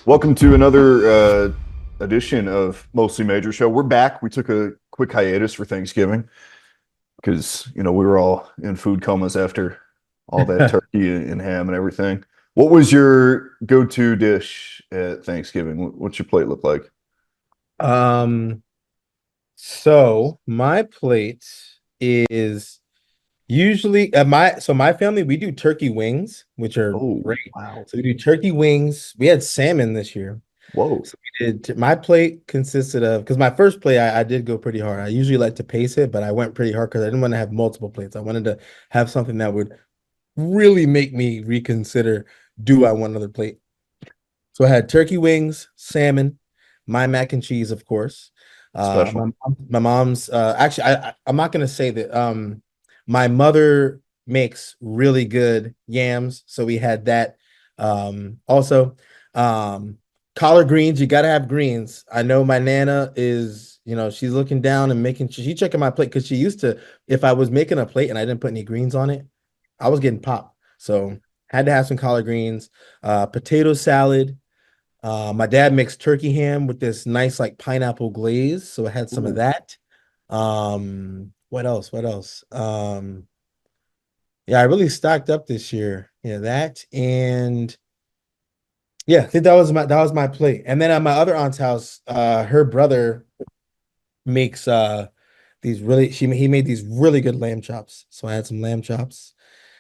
Welcome to another edition of Mostly Major Show. We're back. We took a quick hiatus for Thanksgiving because we were all in food comas after all that turkey and ham and everything. What was your go-to dish at Thanksgiving? What's your plate look like? Um, so my plate is usually my family we do turkey wings, which are Oh, great. wow. So we do turkey wings. We had salmon this year. Whoa. So we did my plate consisted of because my first plate I did go pretty hard. I usually like to pace it, but I went pretty hard because I didn't want to have multiple plates. I wanted to have something that would really make me reconsider, do I want another plate? So I had turkey wings, salmon, my mac and cheese, of course. Uh, Special. my, my mom's actually I'm not gonna say that. My mother makes really good yams, so we had that. Also, um, collard greens. You gotta have greens. I know my nana is, she's looking down and she's checking my plate because she used to. If I was making a plate and I didn't put any greens on it, I was getting popped. So had to have some collard greens, potato salad. My dad makes turkey ham with this nice like pineapple glaze, so I had some of Ooh, that. What else? What else? Yeah, I really stocked up this year. Yeah, that and yeah, I think that was my plate. And then at my other aunt's house, her brother makes these really he made these really good lamb chops. So I had some lamb chops.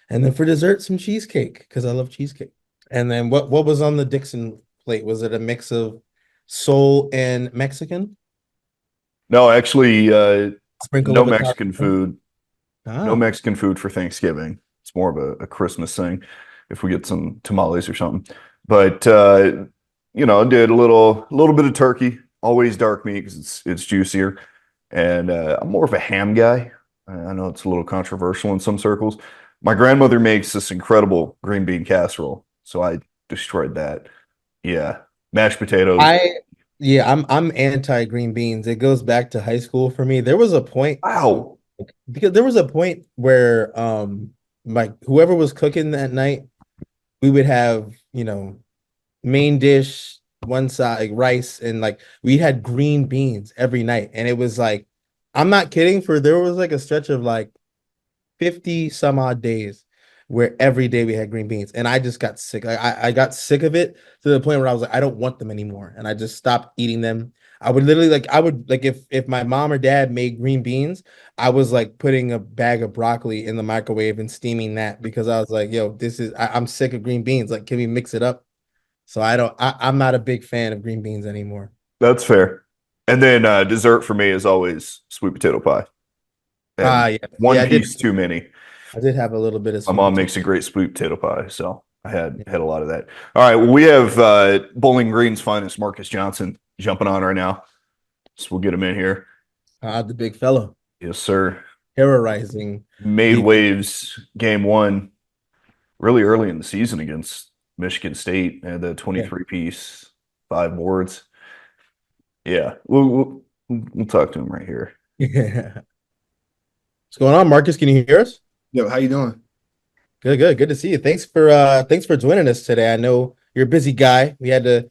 And then for dessert, some cheesecake because I love cheesecake. And then what was on the Dixon plate? Was it a mix of soul and Mexican? no, actually, Sprinkle no of Mexican Italian. food. No Ah, Mexican food for Thanksgiving. It's more of a Christmas thing if we get some tamales or something. But I did a little bit of turkey, always dark meat because it's juicier. And I'm more of a ham guy. I know it's a little controversial in some circles. My grandmother makes this incredible green bean casserole, so I destroyed that. Yeah, mashed potatoes. I yeah, I'm anti green beans. It goes back to high school for me. There was a point Wow. because there was a point where like whoever was cooking that night, we would have, main dish, one side like rice, and like we had green beans every night. And it was like, I'm not kidding, for there was like a stretch of like 50 some odd days where every day we had green beans. And I just got sick. I got sick of it to the point where I was like, I don't want them anymore. And I just stopped eating them. I would literally like I would like if my mom or dad made green beans, I was like putting a bag of broccoli in the microwave and steaming that because I was like, yo, I'm sick of green beans. Like, can we mix it up? So I'm not a big fan of green beans anymore. That's fair. And then dessert for me is always sweet potato pie. And Yeah. one Yeah, piece too many. I did have a little bit of My sweet mom potato. makes a great sweet potato pie, so I had a lot of that. All right, well, we have Bowling Green's finest Marcus Johnson jumping on right now, so we'll get him in here. The big fellow Yes, sir. terrorizing Made the waves game one really early in the season against Michigan State. Had the yeah. 23 piece, five boards. Yeah, we'll talk to him right here. Yeah. What's going on, Marcus? Can you hear us? Yo, how you doing? Good to see you. Thanks for joining us today. I know you're a busy guy. We had to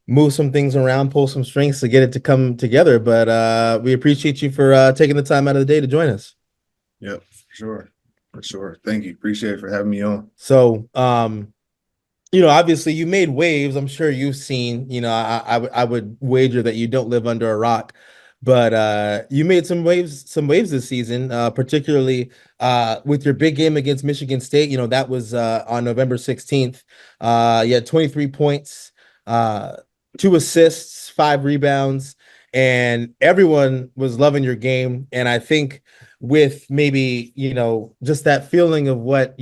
move some things around, pull some strings to get it to come together, but we appreciate you for taking the time out of the day to join us. Yep, for sure. For sure. Thank you. Appreciate it for having me on. So, obviously you made waves. I'm sure you've seen, I would wager that you don't live under a rock, but you made some waves this season, particularly with your big game against Michigan State. That was on November 16th. You had 23 points, uh, two assists, five rebounds, and everyone was loving your game. And I think with maybe, just that feeling of what,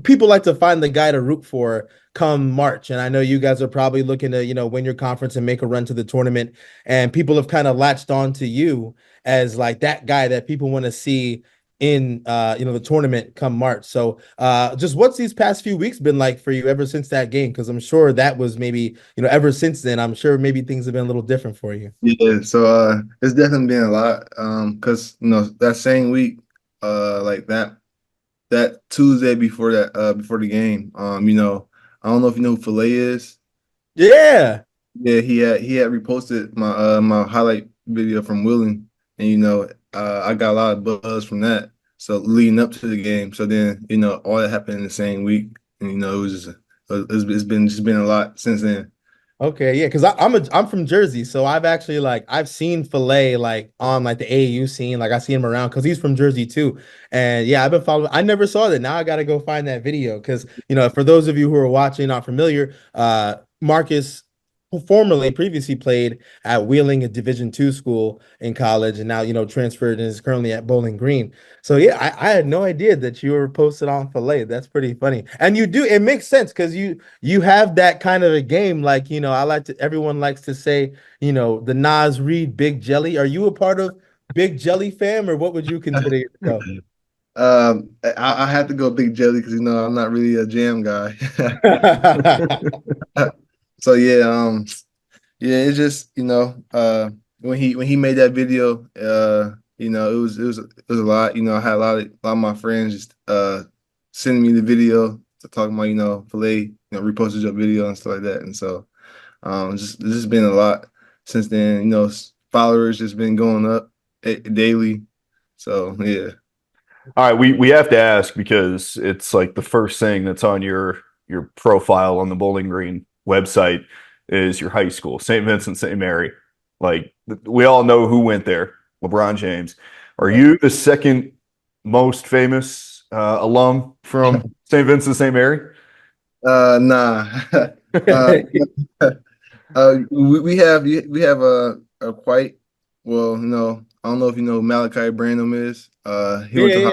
people like to find the guy to root for come March. And I know you guys are probably looking to, win your conference and make a run to the tournament. And people have kind of latched on to you as like that guy that people want to see in the tournament come March. So just what's these past few weeks been like for you ever since that game? Because I'm sure that was maybe, ever since then, I'm sure maybe things have been a little different for you. Yeah, so it's definitely been a lot. Because that same week, like that Tuesday before the game, I don't know if you know who Filet is. Yeah. Yeah, he had reposted my highlight video from Willing, and I got a lot of buzz from that. So leading up to the game, so then all that happened in the same week, and it was just it's been a lot since then. Okay, yeah, because I'm from Jersey, so I've actually like I've seen Filet like on like the AAU scene, like I see him around because he's from Jersey too, and yeah, I've been following. I never saw that. Now I got to go find that video because for those of you who are watching not familiar, Marcus formerly previously played at Wheeling, a Division II school in college, and now transferred and is currently at Bowling Green. So yeah, I had no idea that you were posted on Filet. That's pretty funny, and you do. It makes sense because you have that kind of a game. Like, I like to, everyone likes to say, the Nas Reed Big Jelly. Are you a part of Big Jelly fam, or what would you consider yourself? I have to go Big Jelly because I'm not really a jam guy. So yeah, it's just when he made that video, it was a lot. I had a lot of my friends just sending me the video to talk about Filet, reposted your video and stuff like that, and so it's just been a lot since then. Followers just been going up daily. So yeah. All right, we have to ask because it's like the first thing that's on your profile on the Bowling Green website is your high school, St. Vincent St. Mary. Like we all know who went there, LeBron James. Are you the second most famous alum from St. Vincent St. Mary? Nah. uh, we have a quite well, I don't know if you know Malachi Branham is. He went Yeah, to yeah.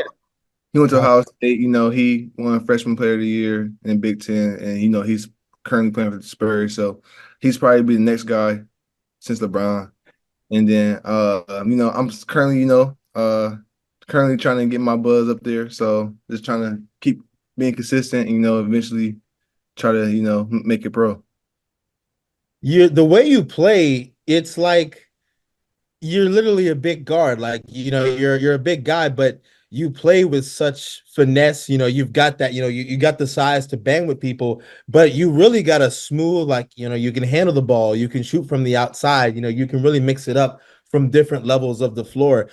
he went to Uh, Ohio State. He won Freshman Player of the Year in Big Ten, and he's currently playing for the Spurs. So he's probably be the next guy since LeBron. And then I'm currently currently trying to get my buzz up there. So just trying to keep being consistent. And, eventually try to make it pro. the way you play, it's like you're literally a big guard. Like, you're a big guy, but you play with such finesse. You've got that, you got the size to bang with people, but you really got a smooth, like, you can handle the ball, you can shoot from the outside, you can really mix it up from different levels of the floor.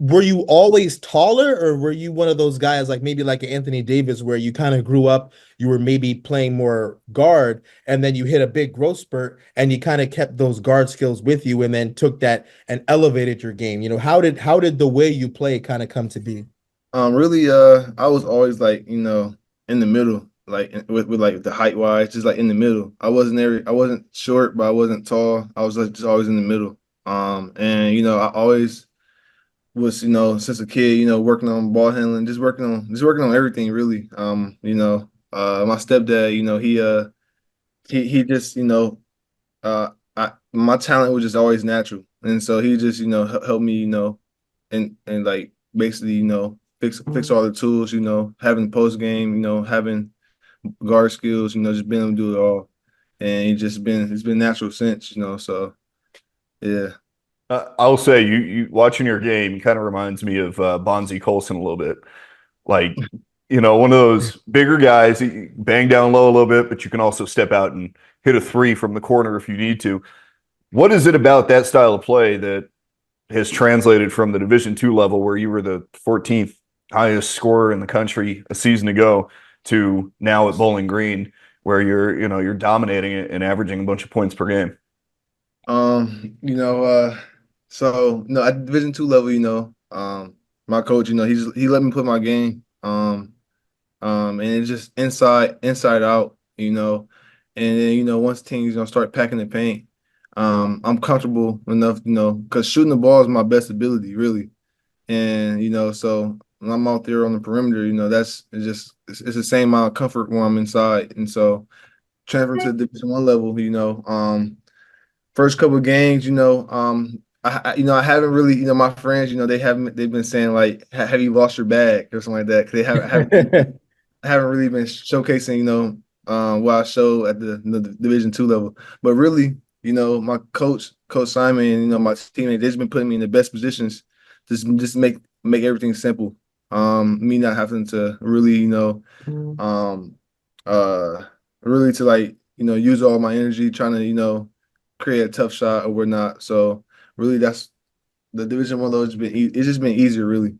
Were you always taller, or were you one of those guys like maybe like Anthony Davis where you kind of grew up, you were maybe playing more guard and then you hit a big growth spurt and you kind of kept those guard skills with you and then took that and elevated your game? How did the way you play kind of come to be? Really, I was always like, in the middle, like with like the height wise, just like in the middle. I wasn't short, but I wasn't tall. I was like just always in the middle. And I always was, since a kid, working on ball handling, just working on everything really. My stepdad, he just, my talent was just always natural, and so he just helped me, and like basically fix all the tools, having post game, having guard skills, just being able to do it all, and it's been natural since, so yeah. I'll say you watching your game kind of reminds me of Bonzi Colson a little bit. Like, one of those bigger guys, you bang down low a little bit, but you can also step out and hit a three from the corner if you need to. What is it about that style of play that has translated from the Division II level where you were the 14th highest scorer in the country a season ago to now at Bowling Green where you're dominating it and averaging a bunch of points per game? Um, you know, uh, so no, at Division II level, my coach, he let me put my game, and it's just inside out, and then once teams start packing the paint, I'm comfortable enough, because shooting the ball is my best ability, really, and so when I'm out there on the perimeter, it's the same amount of comfort when I'm inside, and so transferring to the Division I level, first couple of games, I haven't really, my friends, they've been saying like, have you lost your bag or something like that? 'Cause they haven't really been showcasing, what I show at the Division II level. But really, my Coach Simon, and my teammate, they've just been putting me in the best positions, just make everything simple. Me not having to really, um, uh, really to like use all my energy trying to, create a tough shot or whatnot. So really, that's the Division One load. It's just been easier, really.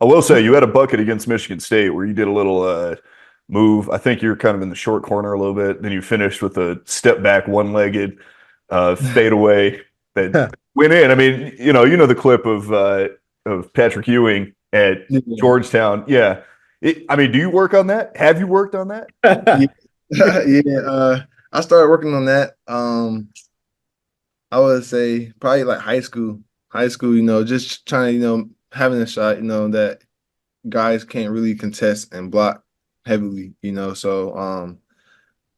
I will say you had a bucket against Michigan State where you did a little move. I think you're kind of in the short corner a little bit. Then you finished with a step back, one-legged fadeaway that went in. I mean, you know the clip of Patrick Ewing at Yeah. Georgetown. Yeah. I mean, do you work on that? Have you worked on that? Yeah. Yeah. I started working on that. I would say probably like high school. High school, just trying to, having a shot, that guys can't really contest and block heavily. So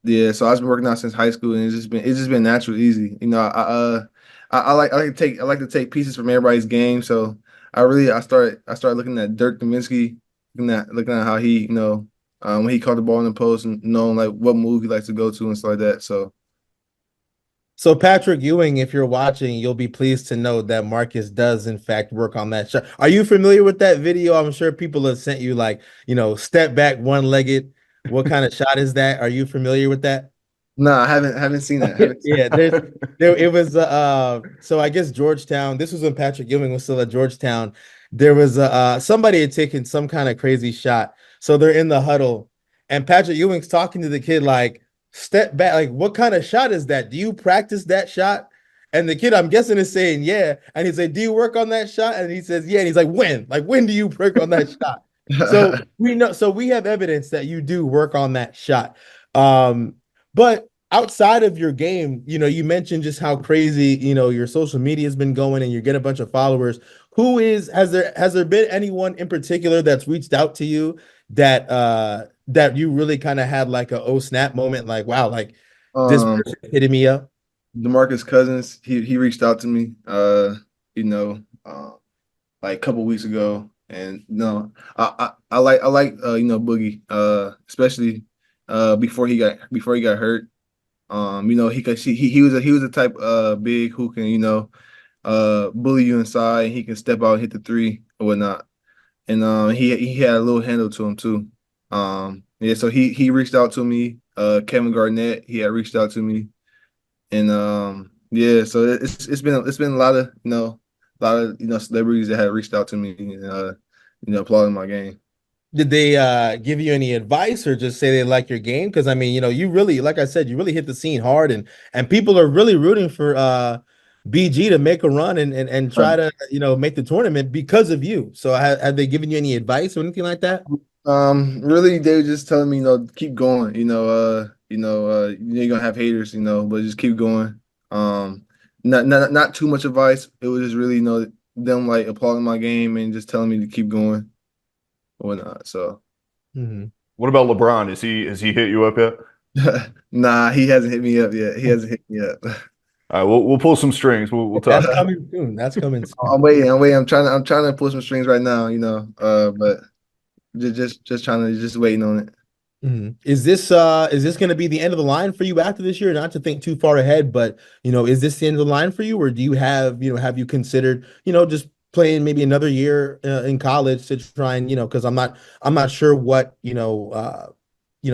yeah, so I've been working out since high school, and it's just been natural, easy. I like to take pieces from everybody's game. So I started looking at Dirk Nowitzki, looking at how he, when he caught the ball in the post and knowing like what move he likes to go to and stuff like that. So So Patrick Ewing, if you're watching, you'll be pleased to know that Marcus does in fact work on that shot. Are you familiar with that video? I'm sure people have sent you like, step back one-legged. What kind of shot is that? Are you familiar with that? no, I haven't seen that. Haven't seen Yeah, there it was so I guess Georgetown, this was when Patrick Ewing was still at Georgetown. There was somebody had taken some kind of crazy shot. So they're in the huddle and Patrick Ewing's talking to the kid like step back, like what kind of shot is that? Do you practice that shot? And the kid, I'm guessing, is saying, yeah. And he said, do you work on that shot? And he says, yeah. And he's like, when? Like, when do you work on that shot? So that. we know, so we have evidence that you do work on that shot. But outside of your game, you mentioned just how crazy, your social media has been going and you get a bunch of followers. Has there been anyone in particular that's reached out to you that you really kind of had like a oh snap moment, like wow, like this Um, person hitting me up? DeMarcus Cousins, he reached out to me, you know, uh, like a couple weeks ago, and no, I like Boogie, especially before he got hurt. He was a type big who can bully you inside. He can step out and hit the three or whatnot, and he had a little handle to him too. Yeah, so he reached out to me. Kevin Garnett, he had reached out to me. And yeah, so it's been a lot of celebrities that have reached out to me and applauding my game. Did they give you any advice or just say they like your game? Because I mean, you really, like I said, you really hit the scene hard and people are really rooting for BG to make a run and try Um, to, make the tournament because of you. So have they given you any advice or anything like that? really, they were just telling me, keep going. You're gonna have haters, but just keep going. Not too much advice. It was just really, them like applauding my game and just telling me to keep going or whatnot. So. Mhm. What about LeBron? Has he hit you up yet? Nah, he hasn't hit me up yet. He hasn't hit me up. All right, we'll pull some strings. We'll talk. That's coming soon. That's coming soon. I'm waiting. I'm waiting. I'm trying to pull some strings right now. But just trying to just waiting on it. Mhm. Is this going to be the end of the line for you after this year? Not to think too far ahead, but is this the end of the line for you, or do you have you considered just playing maybe another year in college to try and because I'm not sure what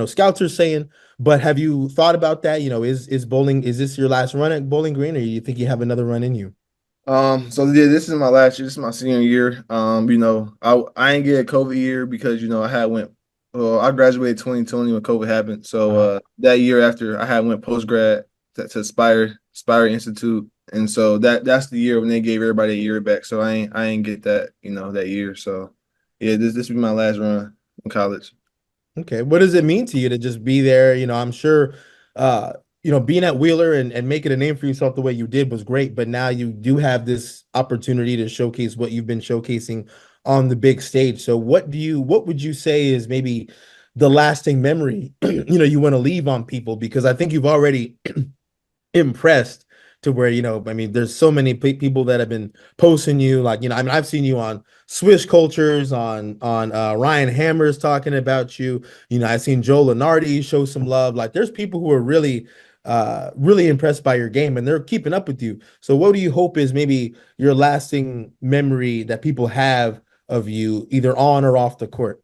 scouts are saying, but have you thought about that? Is this your last run at Bowling Green, or you think you have another run in you? So yeah, this is my last year. This is my senior year. I ain't get a COVID year because I graduated 2020 when COVID happened. So Uh, that year after I had went post grad to Spire Institute, and so that's the year when they gave everybody a year back. So I ain't get that that year. So yeah, this will be my last run in college. Okay. What does it mean to you to just be there? I'm sure being at Wheeler and making a name for yourself the way you did was great, but now you do have this opportunity to showcase what you've been showcasing on the big stage. So what would you say is maybe the lasting memory you want to leave on people? Because I think you've already impressed to where I mean there's so many people that have been posting you like I mean I've seen you on Swish Cultures on Ryan Hammers talking about you. I've seen Joe Lenardi show some love. Like there's people who are really impressed by your game and they're keeping up with you. So what do you hope is maybe your lasting memory that people have of you either on or off the court?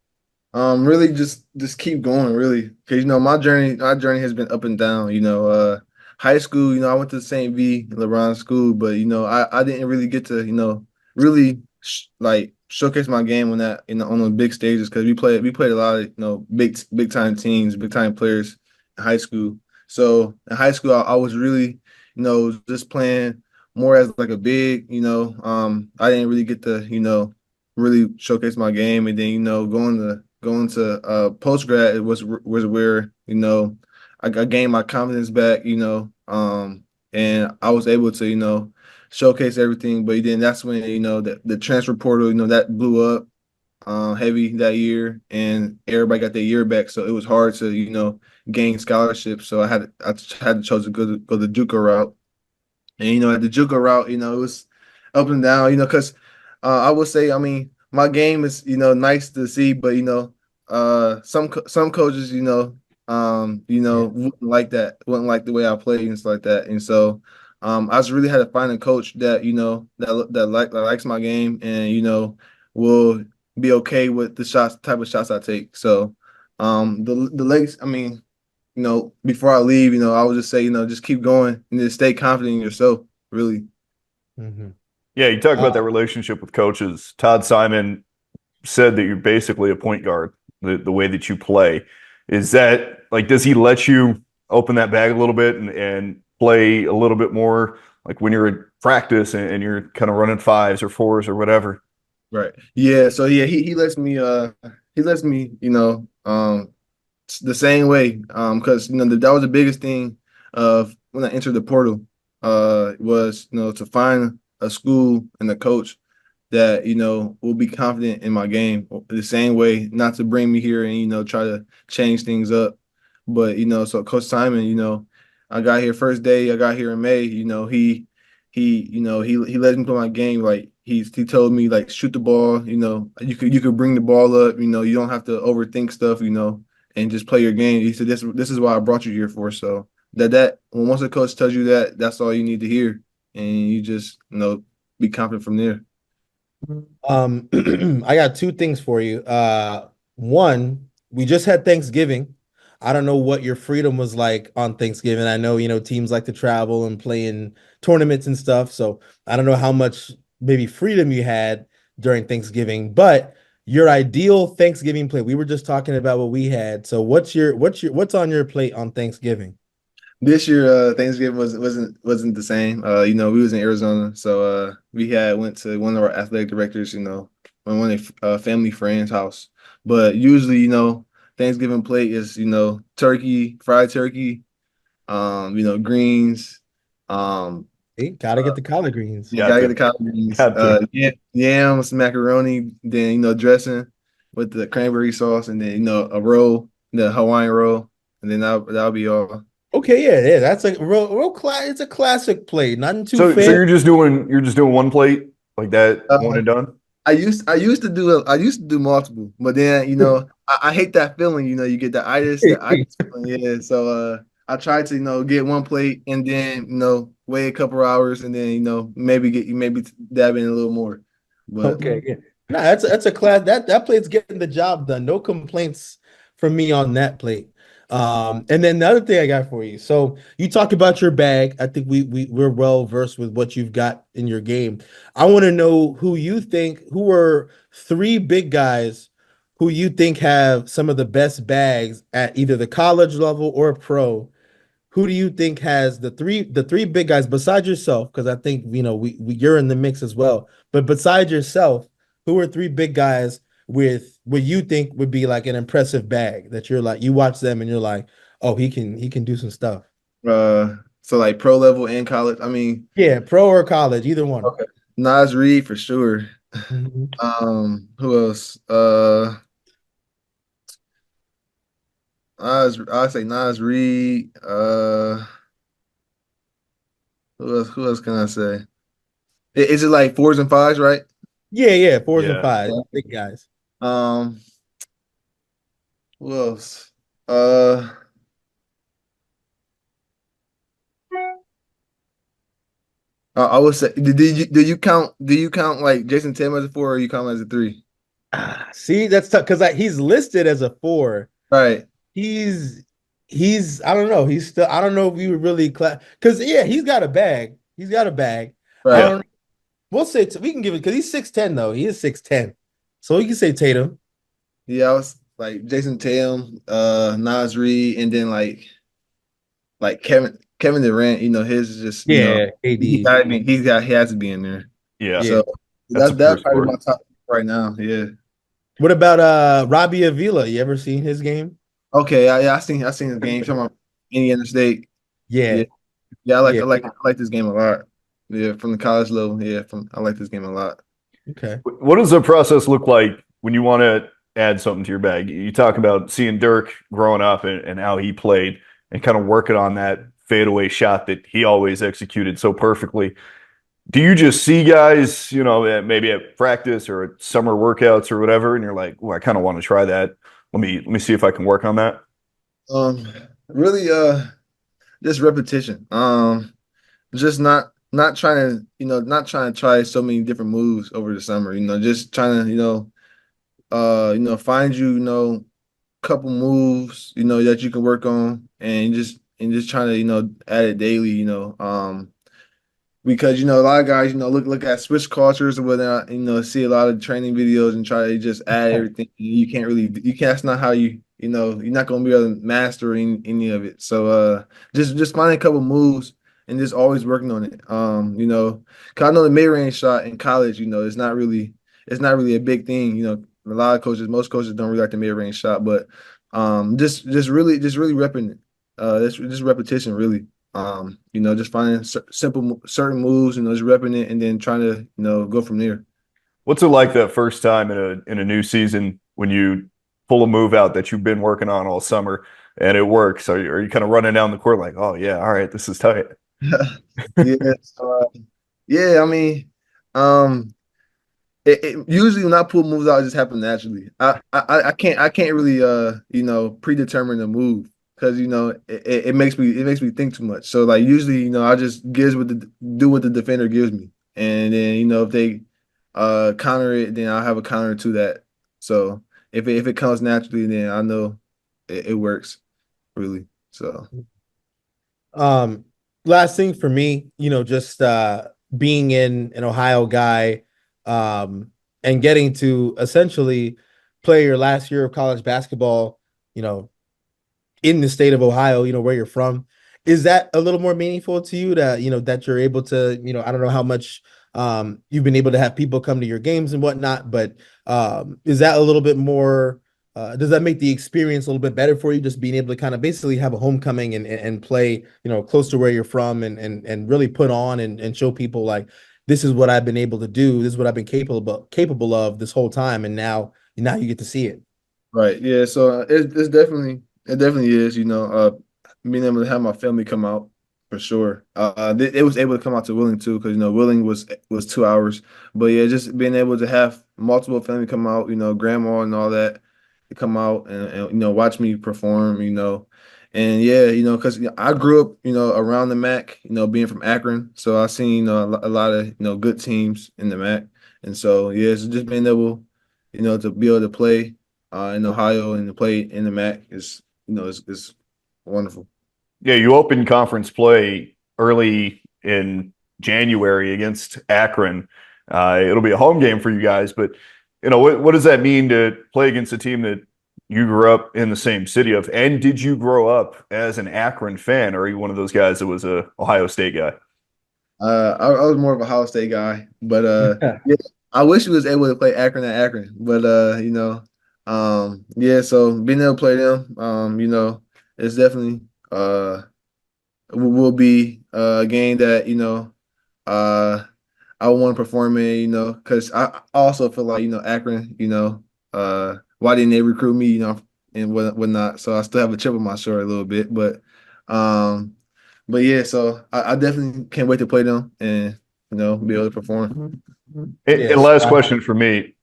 Really just keep going, really. Because my journey has been up and down. High school, I went to St. V. LeBron School, but I didn't really get to, really like showcase my game on that, on the big stages because we played a lot of, big time teams, big time players in high school. So in high school, I was really, just playing more as like a big, I didn't really get to, really showcase my game, and then going to post grad, it was where I gained my confidence back, and I was able to showcase everything. But then that's when the transfer portal, that blew up heavy that year, and everybody got their year back, so it was hard to gain scholarships. So I had to choose to go the JUCO route. And at the JUCO route, it was up and down. Because I would say, I mean, my game is nice to see, but some coaches, wouldn't like the way I play and stuff like that. And so, I just really had to find a coach that that likes my game and will be okay with the type of shots I take. So, the legs, I mean, before I leave, I would just say, just keep going and just stay confident in yourself, really. Hmm. Yeah, you talk about that relationship with coaches. Todd Simon said that you're basically a point guard, the way that you play. Is that like, does he let you open that bag a little bit and play a little bit more like when you're in practice and you're kind of running fives or fours or whatever? Right. Yeah. So yeah, he lets me, the same way. Because that was the biggest thing of when I entered the portal, was to find a school and a coach that will be confident in my game the same way, not to bring me here and try to change things up. But so Coach Simon, I got here first day. I got here in May. He let me play my game. Like he told me like shoot the ball. You could bring the ball up. You don't have to overthink stuff. And just play your game. He said this is what I brought you here for. So when once a coach tells you that, that's all you need to hear, and you just be confident from there. I got two things for you. One, we just had Thanksgiving. I don't know what your freedom was like on Thanksgiving. I know, teams like to travel and play in tournaments and stuff. So I don't know how much maybe freedom you had during Thanksgiving, but your ideal Thanksgiving plate. We were just talking about what we had. So what's on your plate on Thanksgiving? This year, Thanksgiving wasn't the same. We was in Arizona, so we had went to one of our athletic directors, one of their family friends' house. But usually, Thanksgiving plate is turkey, fried turkey, greens. Um, Hey, gotta get the collard greens. you Got gotta get the to, collard greens, got to. yams, macaroni, then dressing with the cranberry sauce, and then a roll, the Hawaiian roll, and then that'll be all. Okay, yeah, yeah. That's a real class. It's a classic plate. Nothing too So fancy. you're just doing one plate like that, one Uh, and done. I used to do multiple, but then I hate that feeling. You get the itis feeling. Yeah. So I try to get one plate and then wait a couple hours and then maybe dab in a little more. But Okay, yeah. No, that's a class that plate's getting the job done. No complaints from me on that plate. And then the other thing I got for you. So you talk about your bag. I think we're well versed with what you've got in your game. I want to know who are three big guys who you think have some of the best bags at either the college level or pro. Who do you think has the three big guys besides yourself? Because I think you're in the mix as well. But besides yourself, who are three big guys with what you think would be like an impressive bag that you're like you watch them and you're like, oh, he can do some stuff. so like pro level and college. I mean, Yeah, pro or college, either one. okay, Nas Reed for sure. Mhm. Who else? I say Nas Reed. Who else can I say? Is it like fours and fives, right? Yeah, yeah, fours and Yeah. fives, big guys. Um, who else? Uh, I would say, do you count like Jason Tatum as a four, or you count him as a three? See, that's tough because he's listed as a 4. Right, He's I don't know. He's still I don't know if we would really because yeah, he's got a bag. He's got a bag. I right. Yeah, don't we'll say we can give it because he's 6'10 though. He is 6'10. So we can say Tatum. Yeah, I was like Jason Tatum, Nas Reed, and then like Kevin Durant. His is just Yeah, AD. he has to be in there. yeah, Yeah. So that's a fair that's probably score. my top right now. Yeah. What about Robbie Avila? You ever seen his game? Okay. I seen the game. Talking about Indiana State. Yeah. Yeah. Yeah. Yeah. I like this game a lot. Yeah. From the college level. Yeah. I like this game a lot. Okay. What does the process look like when you want to add something to your bag? You talk about seeing Dirk growing up and how he played and kind of working on that fadeaway shot that he always executed so perfectly. Do you just see guys, maybe at practice or at summer workouts or whatever, and you're like, "Oh, I kind of want to try that. Let me see if I can work on that." Um. Really. Just repetition. Just not trying to not trying to try so many different moves over the summer. Just trying to find couple moves that you can work on, and just trying to add it daily. Because a lot of guys look at switch cultures or whatnot, see a lot of training videos and try to just add everything. You can't. That's not how you're not gonna be able to master any of it. So just finding a couple moves and just always working on it. 'Cause I know the mid range shot in college, it's not really a big thing. A lot of coaches, most coaches don't really like the mid range shot, but just really repping it. That's just repetition really. Just finding simple certain moves, just repping it, and then trying to, go from there. What's it like that first time in a new season when you pull a move out that you've been working on all summer and it works? Are you kind of running down the court like, "Oh yeah, all right, this is tight." Yeah, so, yeah. I mean, um, usually when I pull moves out, it just happens naturally. I can't really predetermine the move because it makes me think too much. So like usually I just do what the defender gives me, and then if they counter it, then I'll have a counter to that. So if it comes naturally, then I know it works really. So Um, Last thing for me, just being an Ohio guy, and getting to essentially play your last year of college basketball, you know, in the state of Ohio, where you're from. Is that a little more meaningful to you that, that you're able to, I don't know how much you've been able to have people come to your games and whatnot, but is that a little bit more does that make the experience a little bit better for you just being able to kind of basically have a homecoming and play, close to where you're from and really put on and show people like this is what I've been able to do, this is what I've been capable of this whole time and now you get to see it. right, yeah. So it definitely is. Being able to have my family come out for sure. It was able to come out to Willing too, because Willing was 2 hours. But yeah, just being able to have multiple family come out, grandma and all that, to come out and watch me perform, and yeah, because I grew up, around the MAC, being from Akron, so I seen a lot of good teams in the MAC, and so yeah, it's just being able, to be able to play in Ohio and to play in the MAC is wonderful. Yeah, you open conference play early in January against Akron. It'll be a home game for you guys, but what does that mean to play against a team that you grew up in the same city of? And did you grow up as an Akron fan, or are you one of those guys that was a Ohio State guy? I was more of a Ohio State guy, but yeah, I wish we was able to play Akron at Akron, but yeah. So being able to play them, it's definitely will be a game that uh I want to perform in, because I also feel like Akron, why didn't they recruit me, and whatnot. So I still have a chip on my shoulder a little bit, um. But yeah, so I definitely can't wait to play them and be able to perform. And Yes. last question for me.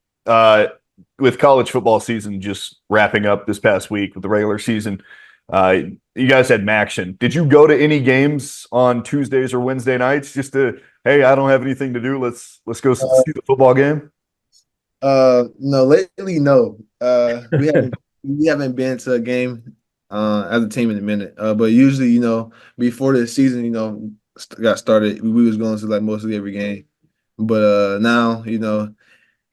With college football season just wrapping up this past week with the regular season, you guys had Maction. Did you go to any games on Tuesdays or Wednesday nights just to, hey, I don't have anything to do. Let's go see the football game? No, lately, no. We haven't been to a game as a team in a minute. But usually, before the season, got started, we was going to like mostly every game. But now,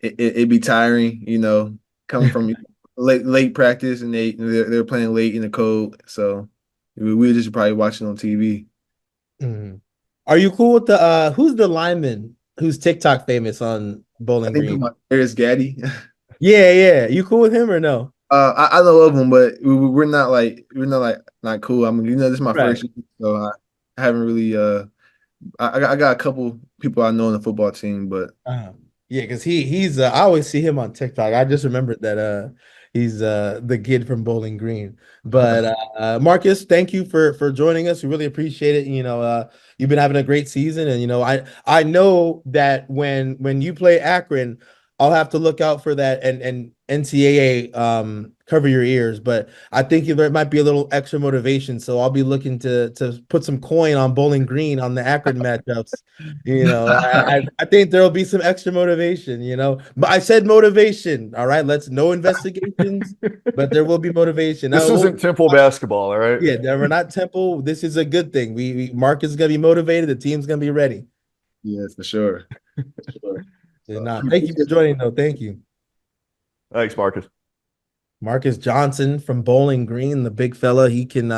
it be tiring, coming from late practice and they're playing late in the cold. So we were just probably watching on TV. Mhm. Are you cool with the who's the lineman who's TikTok famous on I Bowling think Green? my Darius Gaddy. Yeah, yeah. You cool with him or no? I know of him, but we're not not cool. I mean, this is my Right. first year, so I haven't really I got a couple people I know on the football team, but Uh, yeah, because he's I always see him on TikTok. I just remembered that he's the kid from Bowling Green. But Marcus, thank you for joining us. We really appreciate it. You've been having a great season, and I know that when you play Akron, I'll have to look out for that and NCAA cover your ears. But I think there might be a little extra motivation, so I'll be looking to put some coin on Bowling Green on the Akron matchups. I think there'll be some extra motivation, But I said motivation. All right. Let's no investigations, but there will be motivation. This Now, isn't Temple basketball, all right? yeah, we're not Temple. This is a good thing. Marcus is gonna be motivated. The team's gonna be ready. yeah, for sure. Sure. So Thank you for joining, though. Thank you. Thanks, Marcus. Marcus Johnson from Bowling Green, the big fella. He can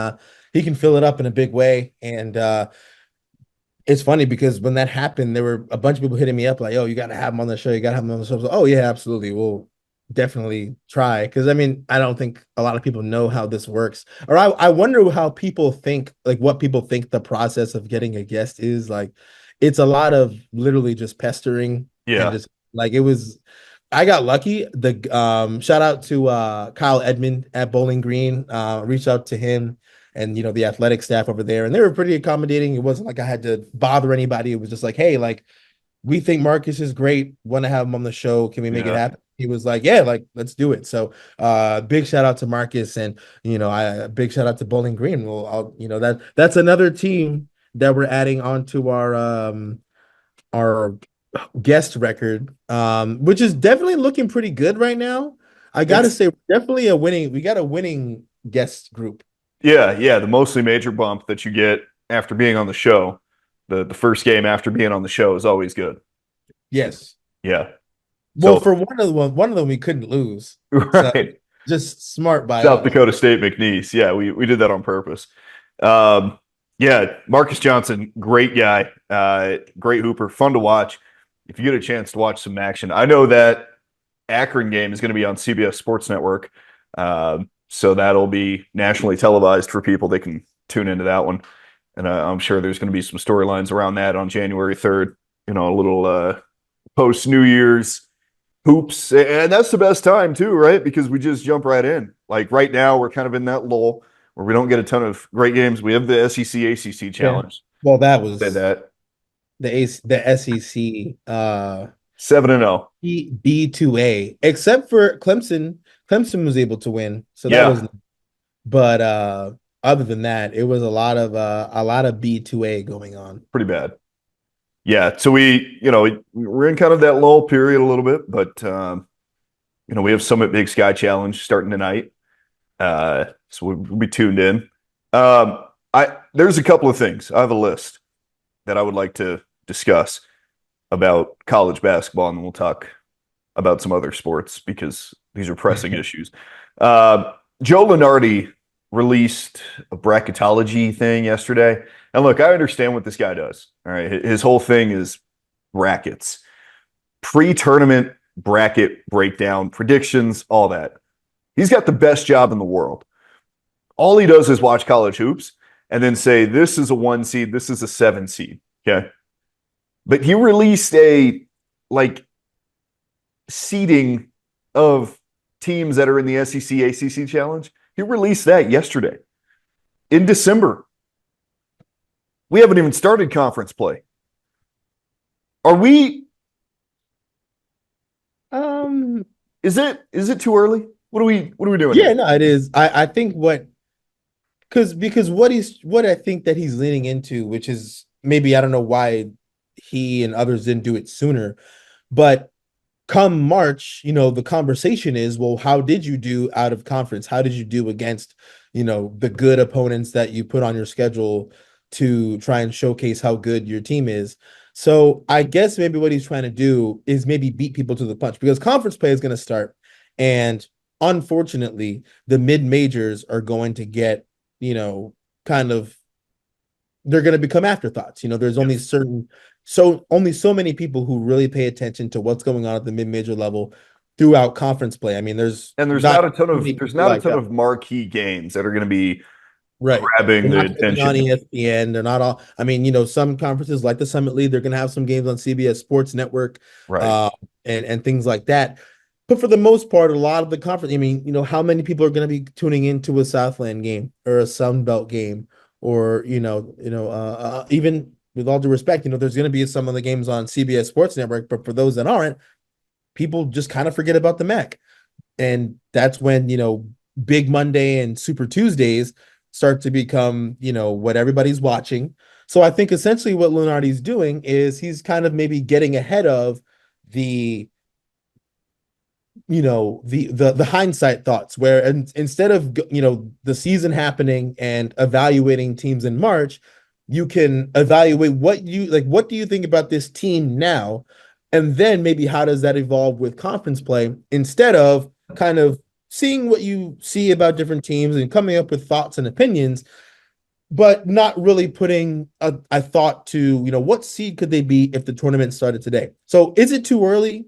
fill it up in a big way. And it's funny because when that happened, there were a bunch of people hitting me up like, "Oh, you got to have him on the show. You got to have him on the show." I was like, "Oh yeah, absolutely. We'll definitely try." Because I mean, I don't think a lot of people know how this works, or I wonder how people think, like what people think the process of getting a guest is. Like, it's a lot of literally just pestering and Yeah. just like it was. I got lucky. The shout out to Kyle Edmond at Bowling Green. Reached out to him and the athletic staff over there, and they were pretty accommodating. It wasn't like I had to bother anybody. It was just like, hey, like we think Marcus is great. Want to have him on the show? Can we make it Yeah. happen? He was like, yeah, like let's do it. So, big shout out to Marcus, and I big shout out to Bowling Green. Well, that's another team that we're adding onto our guest record, which is definitely looking pretty good right now. I gotta It's say, definitely a winning. We got a winning guest group. yeah, the mostly major bump that you get after being on the show. The first game after being on the show is always good. Yes. Yeah. Well, So for one of them we couldn't lose. So right. just smart by South us. Dakota State McNeese. Yeah, we did that on purpose. Um, yeah, Marcus Johnson, great guy, great hooper, fun to watch. If you get a chance to watch some action, I know that Akron game is going to be on CBS Sports Network, so that'll be nationally televised for people. They can tune into that one, and I'm sure there's going to be some storylines around that on January 3rd. A little post New Year's hoops, and that's the best time too, right? Because we just jump right in. Like right now, we're kind of in that lull where we don't get a ton of great games. We have the SEC ACC Yeah. challenge. Well, that Say was that the SEC 7-0. B2A, except for Clemson. Clemson was able to win. So that was Yeah, but other than that, it was a lot of B2A going on. pretty bad. Yeah, so we're in kind of that lull period a little bit, but we have Summit Big Sky Challenge starting tonight, so we'll be tuned in. I there's a couple of things. I have a list that I would like to discuss about college basketball, and then we'll talk about some other sports because these are pressing issues. Joe Lunardi released a bracketology thing yesterday. And look, I understand what this guy does. All right. His whole thing is brackets, pre tournament bracket breakdown, predictions, all that. He's got the best job in the world. All he does is watch college hoops and then say, this is a 1 seed, this is a 7 seed. Okay. But he released a like seeding of teams that are in the SEC ACC challenge. He released that yesterday in December. We haven't even started conference play. Are we? Um, Is it too early? What are we doing yeah, here? no, it is. I think because what I think that he's leaning into, which is maybe I don't know why he and others didn't do it sooner, but come March, the conversation is, well, how did you do out of conference? How did you do against, the good opponents that you put on your schedule to try and showcase how good your team is? So I guess maybe what he's trying to do is maybe beat people to the punch because conference play is going to start. And unfortunately, the mid majors are going to get, kind of they're going to become afterthoughts. There's only Yes. only so many people who really pay attention to what's going on at the mid-major level throughout conference play. I mean, there's And not so many there's people not a like ton that. of marquee games that are going to be Right. grabbing They're the not going to be on attention. ESPN. They're not all. I mean, some conferences like the Summit League, they're going to have some games on CBS Sports Network, Right. uh, and things like that. But for the most part, a lot of the conference. I mean, how many people are going to be tuning into a Southland game or a Sun Belt game, or even with all due respect, there's going to be some of the games on CBS Sports Network. But for those that aren't, people just kind of forget about the MAC. And that's when, Big Monday and Super Tuesdays start to become, what everybody's watching. So I think essentially what Lunardi's doing is he's kind of maybe getting ahead of the the hindsight thoughts where instead of the season happening and evaluating teams in March, you can evaluate what do you think about this team now, and then maybe how does that evolve with conference play instead of kind of seeing what you see about different teams and coming up with thoughts and opinions, but not really putting a thought to what seed could they be if the tournament started today. So is it too early?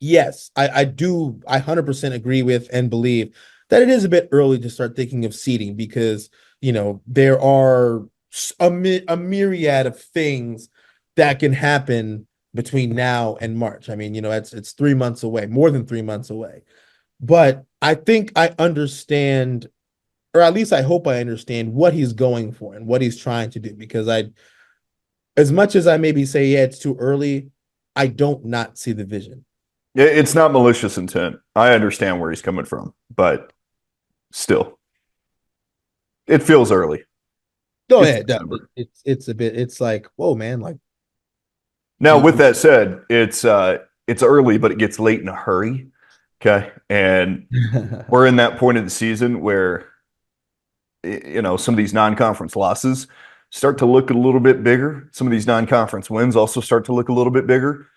Yes, I do. I 100% agree with and believe that it is a bit early to start thinking of seeding because, there are a myriad of things that can happen between now and March. I mean, it's 3 months away, more than 3 months away. But I think I understand, or at least I hope I understand what he's going for and what he's trying to do because as much as I maybe say, yeah, it's too early, I don't not see the vision. It's not malicious intent. I understand where he's coming from, but still, it feels early. Oh It's yeah, it does. September. It's a bit. It's like, whoa, man. Like, Now, with you, that said, it's early, but it gets late in a hurry. Okay. And we're in that point of the season where some of these non-conference losses start to look a little bit bigger. Some of these non-conference wins also start to look a little bit bigger.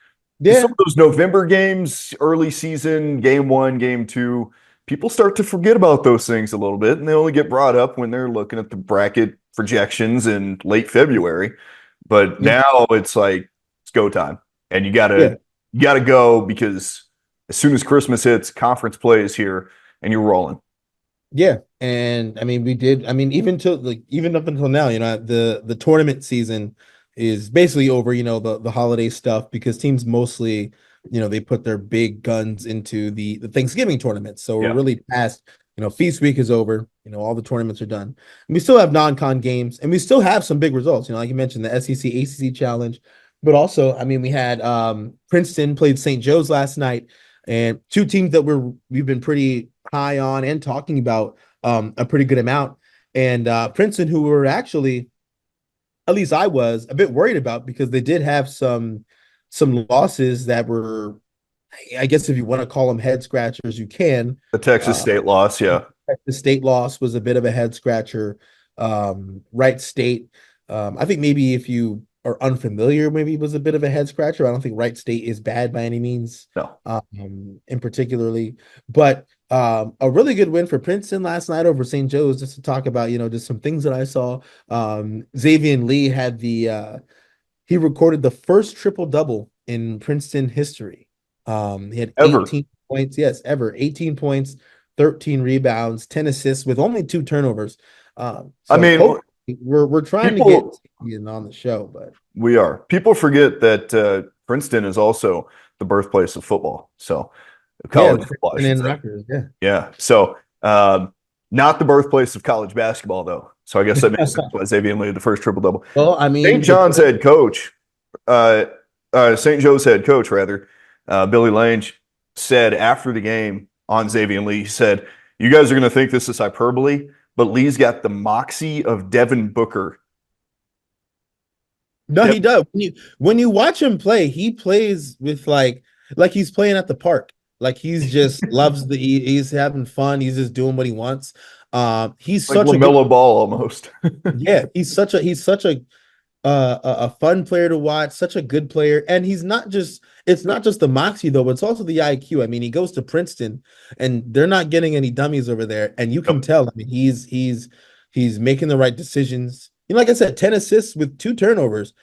Because some yeah, of those November games, early season, game one, game two, people start to forget about those things a little bit, and they only get brought up when they're looking at the bracket projections in late February. But yeah, now it's like it's go time, and yeah. you gotta go because as soon as Christmas hits, conference play is here, and you're rolling. Yeah, and I mean we did. I mean even up until now, the tournament season is basically over. The holiday stuff because teams mostly, they put their big guns into the Thanksgiving tournament. So we're Yeah, really past. Feast week is over. All the tournaments are done. And we still have non-con games, and we still have some big results. Like you mentioned, the SEC ACC challenge, but also, I mean, we had Princeton played St. Joe's last night, and two teams that we've been pretty high on and talking about a pretty good amount. And Princeton, who were actually, at least I was a bit worried about because they did have some losses that were, I guess if you want to call them head scratchers, you can. the Texas Uh, State loss. Yeah, the state loss was a bit of a head scratcher. Wright State, I think maybe if you are unfamiliar, maybe it was a bit of a head scratcher. I don't think Wright State is bad by any means, no, in particularly, but a really good win for Princeton last night over St. Joe's. Just to talk about, just some things that I saw. Xavier Lee had he recorded the first triple double in Princeton history. He had ever. 18 points, yes, ever 18 points, 13 rebounds, 10 assists with only two turnovers. I So mean, hopefully we're trying to get people Ian on the show, but We are. People forget that Princeton is also the birthplace of football. So, yeah, college football, I Princeton should and say. Rutgers, yeah. Yeah. So, not the birthplace of college basketball, though. So, I guess that makes sense why Xavier Lee had the first triple double. Well, I St. mean, John's head coach, uh, St. Joe's head coach, rather, Billy Lange, said after the game on Xavier Lee, he said, "You guys are going to think this is hyperbole, but Lee's got the moxie of Devin Booker." no, Dev- he does. When you watch him play, he plays with like like he's playing at the park. Like he's just loves he's having fun. He's just doing what he wants. He's Like such a good LaMelo Ball almost. yeah. He's such a fun player to watch, such a good player, and it's not just the moxie though, but it's also the IQ. I mean, he goes to Princeton, and they're not getting any dummies over there, and you can Yep. tell. I mean, he's making the right decisions. You know, like I said, 10 assists with 2 turnovers.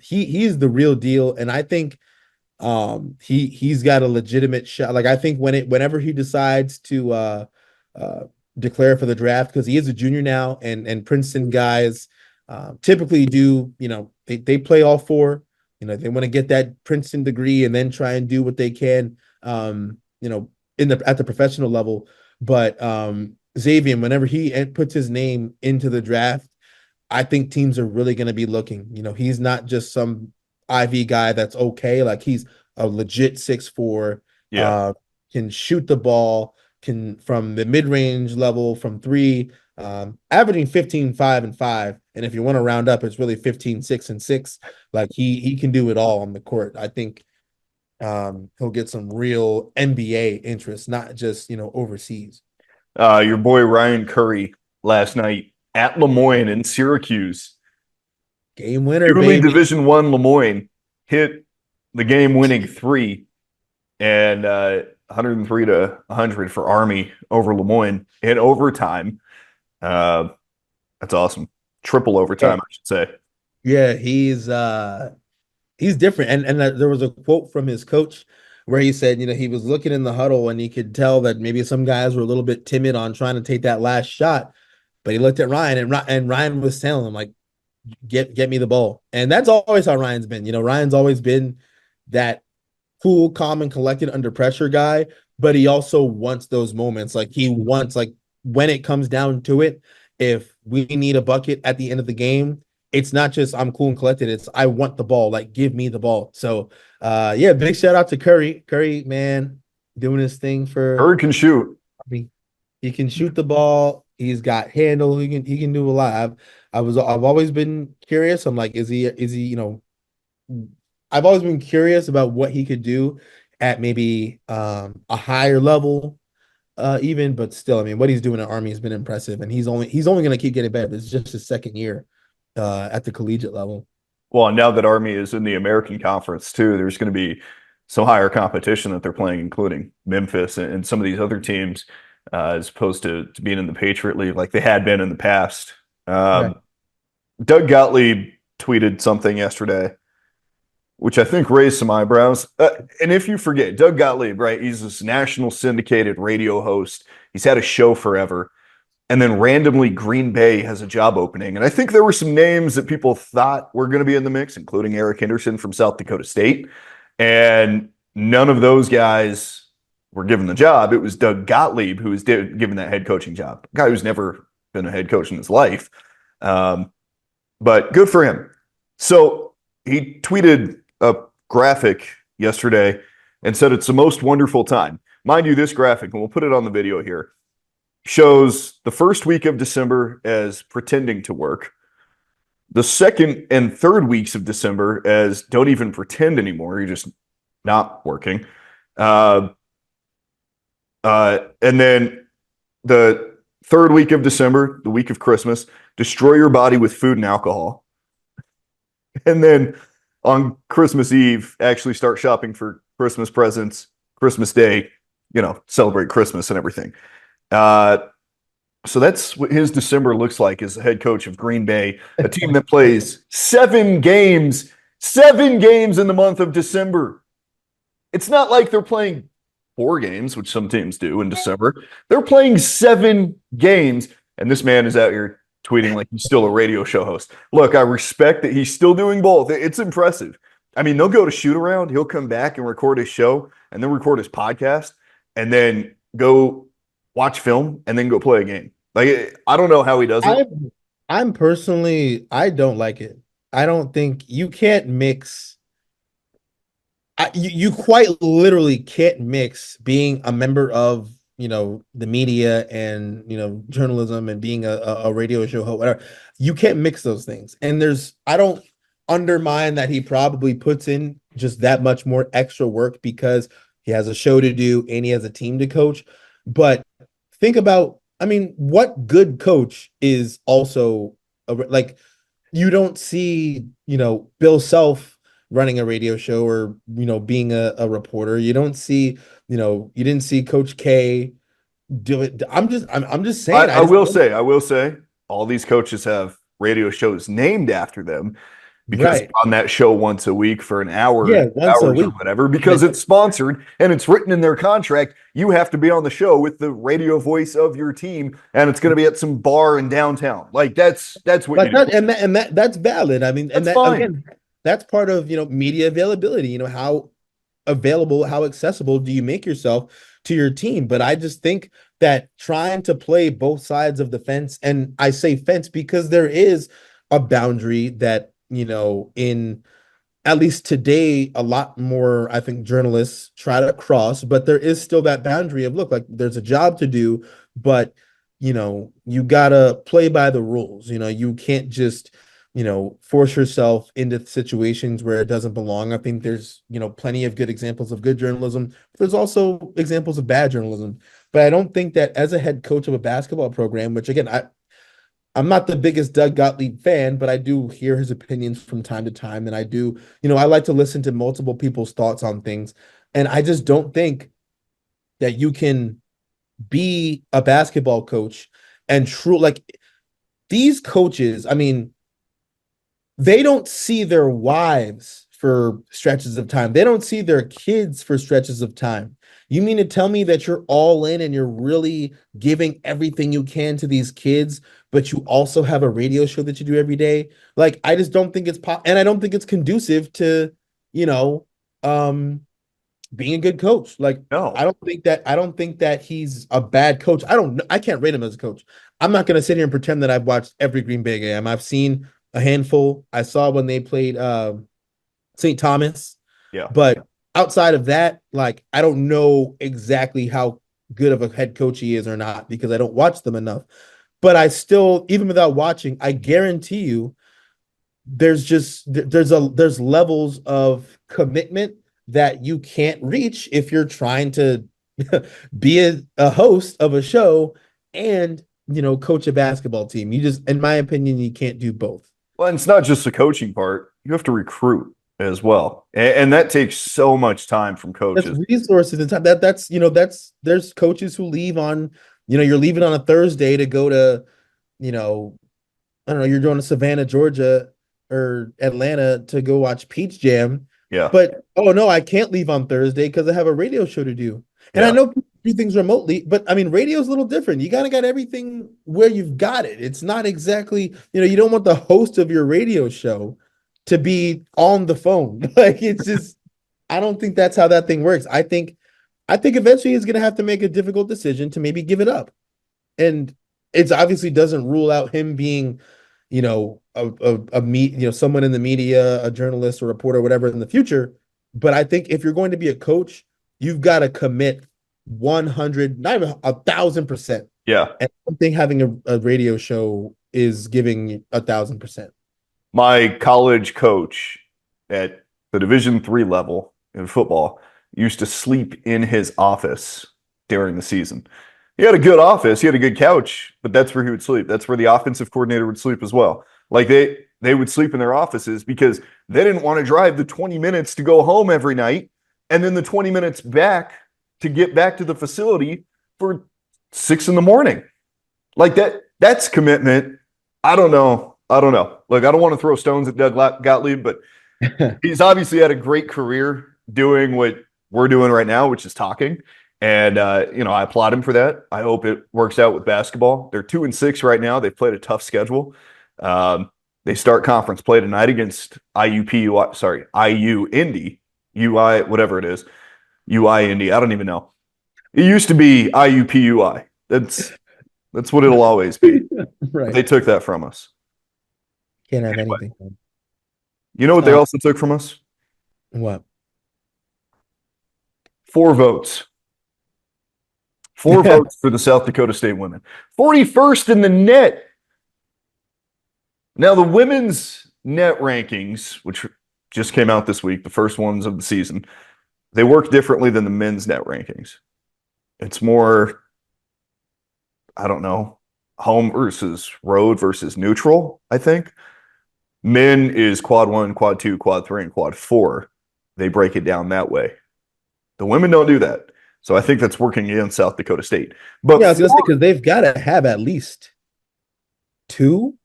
He's the real deal, and I think he's got a legitimate shot. Like I think whenever he decides to uh declare for the draft, because he is a junior now, and Princeton guys typically do, they play all four. They want to get that Princeton degree and then try and do what they can, at the professional level. But Xavier, whenever he puts his name into the draft, I think teams are really going to be looking. He's not just some IV guy that's okay. Like he's a legit 6'4", Yeah. can shoot the ball, can from the mid-range level from three, averaging 15, 5, and 5. And if you want to round up, it's really 15, 6, and 6. Like he can do it all on the court. I think he'll get some real NBA interest, not just overseas. Your boy Ryan Curry last night at Lemoyne in Syracuse. Game winner, Newly baby. Division One Lemoyne hit the game-winning three, and 103 to 100 for Army over Lemoyne in overtime. That's awesome. Triple Yeah, overtime, I should say. yeah, he's different. And there was a quote from his coach where he said, he was looking in the huddle and he could tell that maybe some guys were a little bit timid on trying to take that last shot. But he looked at Ryan, and Ryan was telling him, like, get me the ball. And that's always how Ryan's been. Ryan's always been that cool, calm, and collected under pressure guy, but he also wants those moments. Like he wants, like, when it comes down to it, if we need a bucket at the end of the game, it's not just I'm cool and collected. It's I want the ball. Like give me the ball. So yeah, big shout out to Curry. Curry, man, doing his thing for Curry can shoot. me. He can shoot the ball. He's got handle. He can do a lot. I've always been curious. I'm like, is he, I've always been curious about what he could do at maybe a higher level, even, but still, I mean, what he's doing at Army has been impressive, and he's only going to keep getting better. This is just his second year at the collegiate level. Well, and now that Army is in the American Conference too, there's going to be some higher competition that they're playing, including Memphis and some of these other teams, as opposed to being in the Patriot League like they had been in the past. Right. Doug Gottlieb tweeted something yesterday, which I think raised some eyebrows. And if you forget, Doug Gottlieb, right? He's this national syndicated radio host. He's had a show forever. And then randomly, Green Bay has a job opening. And I think there were some names that people thought were going to be in the mix, including Eric Henderson from South Dakota State. And none of those guys were given the job. It was Doug Gottlieb who was given that head coaching job. A guy who's never been a head coach in his life. But good for him. So he tweeted a graphic yesterday and said it's the most wonderful time. Mind you, this graphic, and we'll put it on the video here, shows the first week of December as pretending to work, the second and third weeks of December as don't even pretend anymore. You're just not working. And then the third week of December, the week of Christmas, destroy your body with food and alcohol. And then on Christmas Eve, actually start shopping for Christmas presents, Christmas Day, celebrate Christmas and everything. So that's what his December looks like as the head coach of Green Bay, a team that plays 7 games in the month of December. It's not like they're playing 4 games, which some teams do in December. They're playing 7 games, and this man is out here tweeting like he's still a radio show host. Look, I respect that he's still doing both. It's impressive. I mean, they'll go to shoot around. He'll come back and record his show and then record his podcast and then go watch film and then go play a game. Like, I don't know how he does it. I'm personally, I don't like it. I don't think you can't mix. You quite literally can't mix being a member of the media and journalism and being a radio show host, whatever. You can't mix those things. And I don't undermine that he probably puts in just that much more extra work because he has a show to do and he has a team to coach. But think about, I mean, what good coach is also like you don't see, Bill Self running a radio show or, being a reporter. You don't see, you didn't see Coach K do it. I'm just saying, I I will say, all these coaches have radio shows named after them because they're right. on that show once a week for an hour, Yeah, once a hours or week. whatever, because But it's sponsored and it's written in their contract. You have to be on the show with the radio voice of your team, and it's going to be at some bar in downtown. Like that's what you Like do. that's valid. I mean, and That's that fine. again, that's part of, media availability. How available, how accessible do you make yourself to your team? But I just think that trying to play both sides of the fence, and I say fence because there is a boundary that, in at least today, a lot more, I think, journalists try to cross, but there is still that boundary of look, like there's a job to do, but you gotta play by the rules. You can't just, force yourself into situations where it doesn't belong. I think there's, plenty of good examples of good journalism. There's also examples of bad journalism. But I don't think that as a head coach of a basketball program, which again, I'm not the biggest Doug Gottlieb fan, but I do hear his opinions from time to time. And I do, I like to listen to multiple people's thoughts on things. And I just don't think that you can be a basketball coach and true like these coaches, I mean, they don't see their wives for stretches of time. They don't see their kids for stretches of time. You mean to tell me that you're all in and you're really giving everything you can to these kids, but you also have a radio show that you do every day? Like, I just don't think and I don't think it's conducive to, you know, um, being a good coach. Like, No. I don't think that he's a bad coach. I can't rate him as a coach. I'm not gonna sit here and pretend that I've watched every Green Bay game. I've seen a handful. I saw when they played St. Thomas, Yeah. but outside of that, like I don't know exactly how good of a head coach he is or not because I don't watch them enough. But I still, even without watching, I guarantee you there's levels of commitment that you can't reach if you're trying to be a host of a show and coach a basketball team. You just, in my opinion, you can't do both. Well, and it's not just the coaching part. You have to recruit as well. And that takes so much time from That's coaches. resources and time. That's there's coaches who leave on, you're leaving on a Thursday to go to, you know, I don't know, you're going to Savannah, Georgia or Atlanta to go watch Peach Jam. Yeah. But oh no, I can't leave on Thursday because I have a radio show to do. And I Yeah. know people do things remotely, but I mean, radio is a little different. You gotta got everything where you've got it. It's not exactly, you don't want the host of your radio show to be on the phone. Like it's just, I don't think that's how that thing works. I think eventually he's gonna have to make a difficult decision to maybe give it up. And it's obviously doesn't rule out him being, someone in the media, a journalist or reporter, whatever in the future. But I think if you're going to be a coach, you've got to commit 100, not even 1,000%. Yeah. And I think having a radio show is giving 1,000%. My college coach at the Division III level in football used to sleep in his office during the season. He had a good office, he had a good couch, but that's where he would sleep. That's where the offensive coordinator would sleep as well. Like they would sleep in their offices because they didn't want to drive the 20 minutes to go home every night and then the 20 minutes back to get back to the facility for 6 a.m. Like that's commitment. I don't know. Look, I don't want to throw stones at Doug Gottlieb, but he's obviously had a great career doing what we're doing right now, which is talking. And I applaud him for that. I hope it works out with basketball. They're 2-6 right now. They've played a tough schedule. They start conference play tonight against IU Indy, UI, whatever it is, UI Indy. I don't even know. It used to be IUPUI. That's what it'll always be. Right. They took that from us. Can't have anything. You know what they also took from us? What? 4 votes. 4 votes for the South Dakota State women. 41st in the net. Now, the women's net rankings, which just came out this week, the first ones of the season. They work differently than the men's net rankings. It's more, I don't know, home versus road versus neutral, I think. Men is quad one, quad two, quad three, and quad four. They break it down that way. The women don't do that. So I think that's working against South Dakota State. But Yeah, I was gonna say because they've got to have at least two.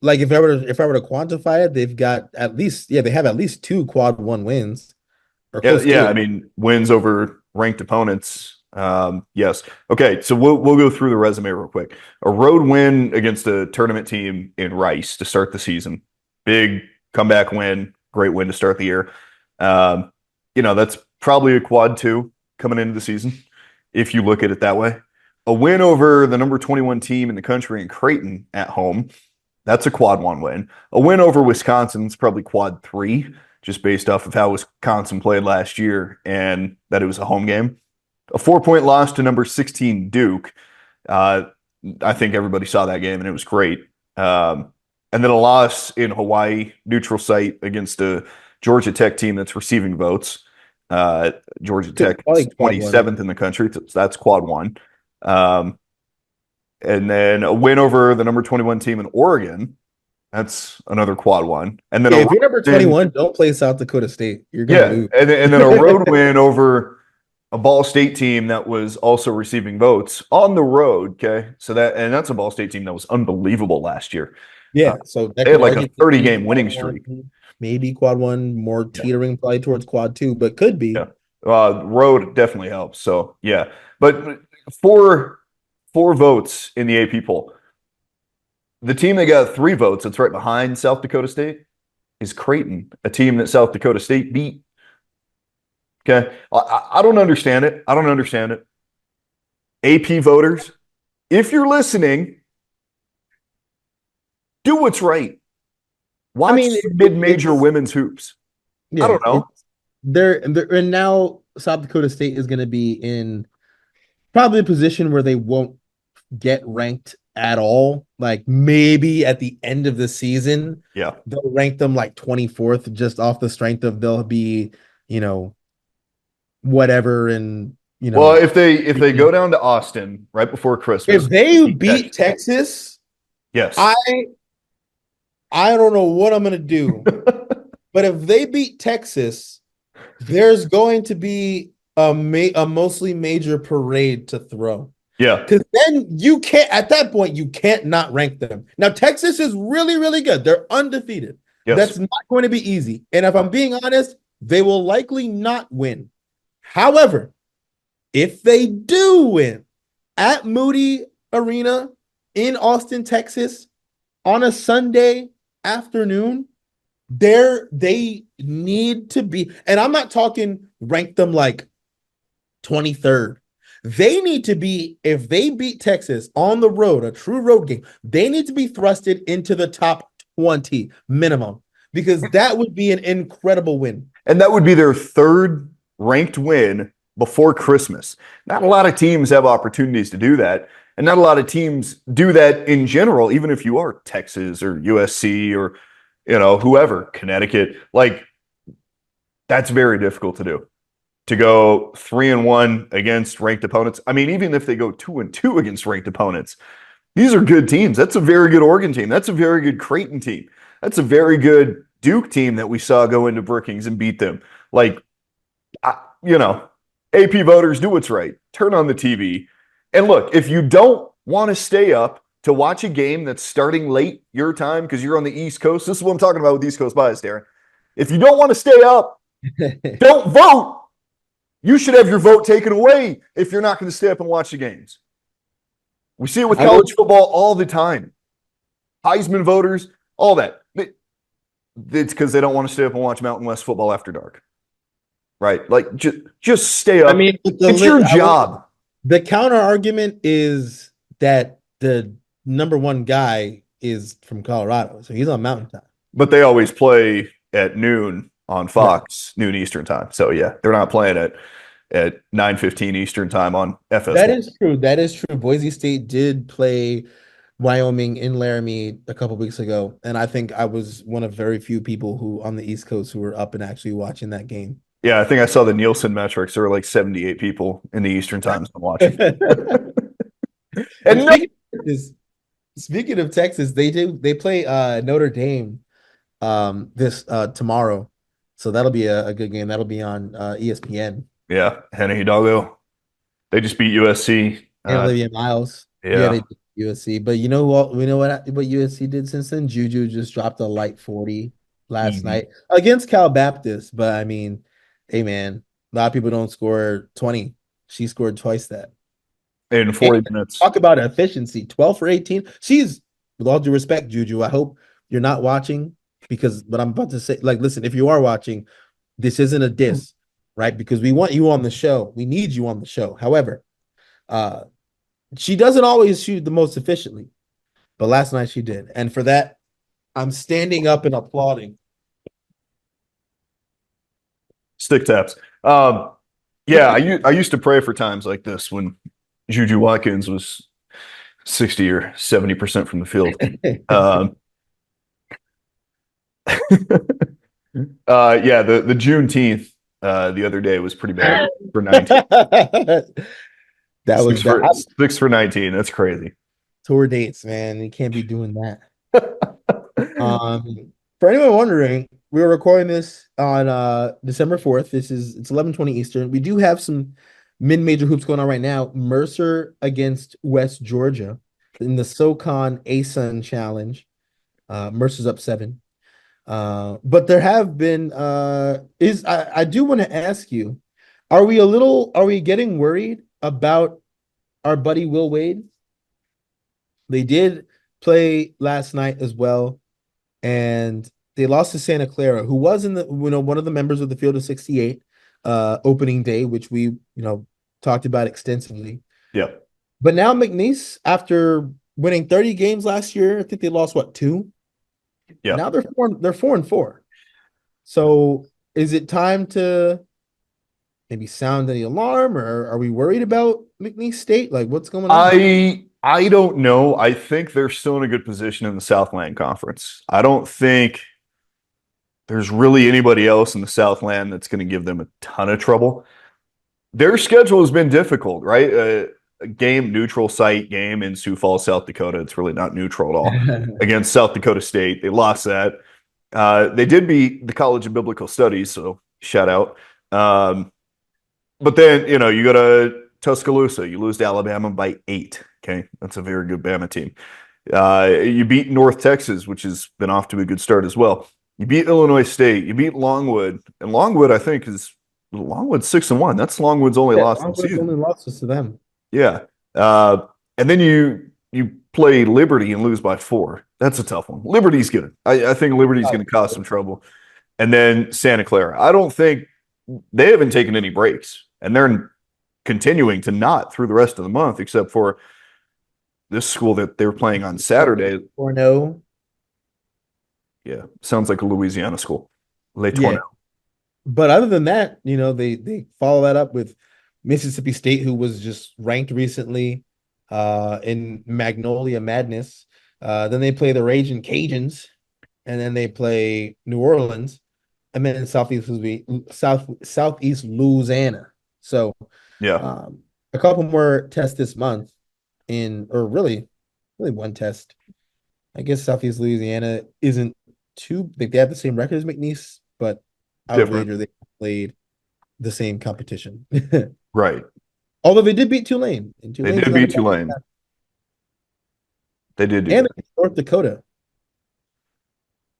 Like if I were to quantify it, they've got at least they have at least two quad one wins or yeah, close to I it. mean, wins over ranked opponents. Yes. Okay, so we'll go through the resume real quick. A road win against a tournament team in Rice to start the season. Big comeback win, great win to start the year. That's probably a quad two coming into the season, if you look at it that way. A win over the number 21 team in the country in Creighton at home. That's a quad one win. A win over Wisconsin's probably quad three, just based off of how Wisconsin played last year and that it was a home game. A 4-point loss to number 16 Duke. I think everybody saw that game and it was great. And then a loss in Hawaii, neutral site against a Georgia Tech team that's receiving votes. Georgia Tech is 27th in the country. So that's quad one. And then a win over the number 21 team in Oregon. That's another quad one. And then if you're number 21, don't play South Dakota State. You're going to lose. And then a road win over a Ball State team that was also receiving votes on the road. Okay. That's a Ball State team that was unbelievable last year. Yeah. So they had like a 30-game winning streak. Maybe quad one, more teetering probably towards quad two, but could be. Yeah. Road definitely helps. So yeah. But four votes in the AP poll. The team that got 3 votes, that's right behind South Dakota State, is Creighton, a team that South Dakota State beat. Okay. I don't understand it. AP voters, if you're listening, do what's right. Watch mid-major women's hoops. Yeah, I don't know. And now South Dakota State is going to be in probably a position where they won't get ranked at all. Like maybe at the end of the season, they'll rank them like 24th just off the strength of they'll be, whatever. And well, if they go down to Austin right before Christmas, if they beat Texas, yes, I don't know what I'm gonna do, but if they beat Texas, there's going to be a mostly major parade to throw. Yeah, because then at that point you can't not rank them. Now Texas is really, really good. They're undefeated. Yes. That's not going to be easy. And if I'm being honest, they will likely not win. However, if they do win at Moody Arena in Austin, Texas, on a Sunday afternoon, they need to be, and I'm not talking rank them like 23rd. They need to be, if they beat Texas on the road, a true road game, they need to be thrusted into the top 20 minimum, because that would be an incredible win. And that would be their 3rd ranked win before Christmas. Not a lot of teams have opportunities to do that. And not a lot of teams do that in general, even if you are Texas or USC or, whoever, Connecticut. Like, that's very difficult to do. To go 3-1 against ranked opponents. I mean, even if they go 2-2 against ranked opponents, these are good teams. That's a very good Oregon team. That's a very good Creighton team. That's a very good Duke team that we saw go into Brookings and beat them. Like, AP voters, do what's right. Turn on the TV. And look, if you don't want to stay up to watch a game that's starting late your time because you're on the East Coast, this is what I'm talking about with East Coast bias, Darren. If you don't want to stay up, don't vote. You should have your vote taken away if you're not going to stay up and watch the games. We see it with college football all the time. Heisman voters, all that. It's because they don't want to stay up and watch Mountain West football after dark. Right? Like, just stay up. I mean, it's your job. The counter argument is that the number 1 guy is from Colorado, so he's on Mountain Time. But they always play at noon on Fox, noon Eastern time. So yeah, they're not playing at 9:15 Eastern time on FS1. That is true. Boise State did play Wyoming in Laramie a couple weeks ago, and I think I was one of very few people who on the East Coast who were up and actually watching that game. Yeah, I think I saw the Nielsen metrics. There were like 78 people in the Eastern time zone watching. And And no, speaking of Texas, they play Notre Dame this tomorrow. So that'll be a good game. That'll be on ESPN. yeah, Henry Hidalgo. They just beat USC. And Olivia Miles. Yeah, Yeah. they did USC. But we know what USC did since then? Juju just dropped a light 40 last Easy. night against Cal Baptist. But I mean, hey man, a lot of people don't score 20. She scored twice that. In And 40 minutes. talk about efficiency. 12 for 18. She's, with all due respect, Juju, I hope you're not watching because what I'm about to say, like, listen, if you are watching, this isn't a diss, right? Because we want you on the show. We need you on the show. However, uh, she doesn't always shoot the most efficiently, but last night she did. And for that, I'm standing up and applauding. Stick taps. Yeah, I used to pray for times like this when Juju Watkins was 60 or 70% from the field. Um, yeah, the Juneteenth the other day was pretty bad for 19. That was that 6 for 19. That's crazy. tour dates, man. You can't be doing that. For anyone wondering, we were recording this on December 4th. It's 11:20 Eastern. We do have some mid-major hoops going on right now. Mercer against West Georgia in the SoCon ASUN Challenge. Mercer's up 7. But there have been I do want to ask you, are we getting worried about our buddy Will Wade? They did play last night as well, and they lost to Santa Clara, who was in the one of the members of the Field of 68 opening day, which we talked about extensively. Yeah. But now McNeese, after winning 30 games last year, I think they lost what, 2? Yeah. Now they're 4-4. So is it time to maybe sound any alarm, or are we worried about McNeese State? Like, what's going on? I don't know. I think they're still in a good position in the Southland Conference. I don't think there's really anybody else in the Southland that's going to give them a ton of trouble. Their schedule has been difficult, right? A game neutral site game in Sioux Falls, South Dakota. It's really not neutral at all against South Dakota State. They lost that. They did beat the College of Biblical Studies, so shout out. But then, you go to Tuscaloosa, you lose to Alabama by 8. Okay, that's a very good Bama team. You beat North Texas, which has been off to a good start as well. You beat Illinois State. You beat Longwood, and Longwood, I think, is Longwood's 6-1. That's Longwood's only loss in the season. Only losses to them. Yeah, and then you play Liberty and lose by 4. That's a tough one. Liberty's good. I think Liberty's going to cause some trouble. And then Santa Clara. I don't think they haven't taken any breaks, and they're continuing to not through the rest of the month, except for this school that they were playing on Saturday. 4-0. Yeah, sounds like a Louisiana school. Les Yeah. Tourneaux. But other than that, they follow that up with Mississippi State, who was just ranked recently in Magnolia Madness. Then they play the Raging Cajuns, and then they play New Orleans, and then Southeast Louisiana. So Yeah, a couple more tests this month or really one test. I guess Southeast Louisiana isn't too, they have the same record as McNeese, but I would wager they played the same competition. right. Although they did beat Tulane. And They did beat Tulane. They did do and that. North Dakota.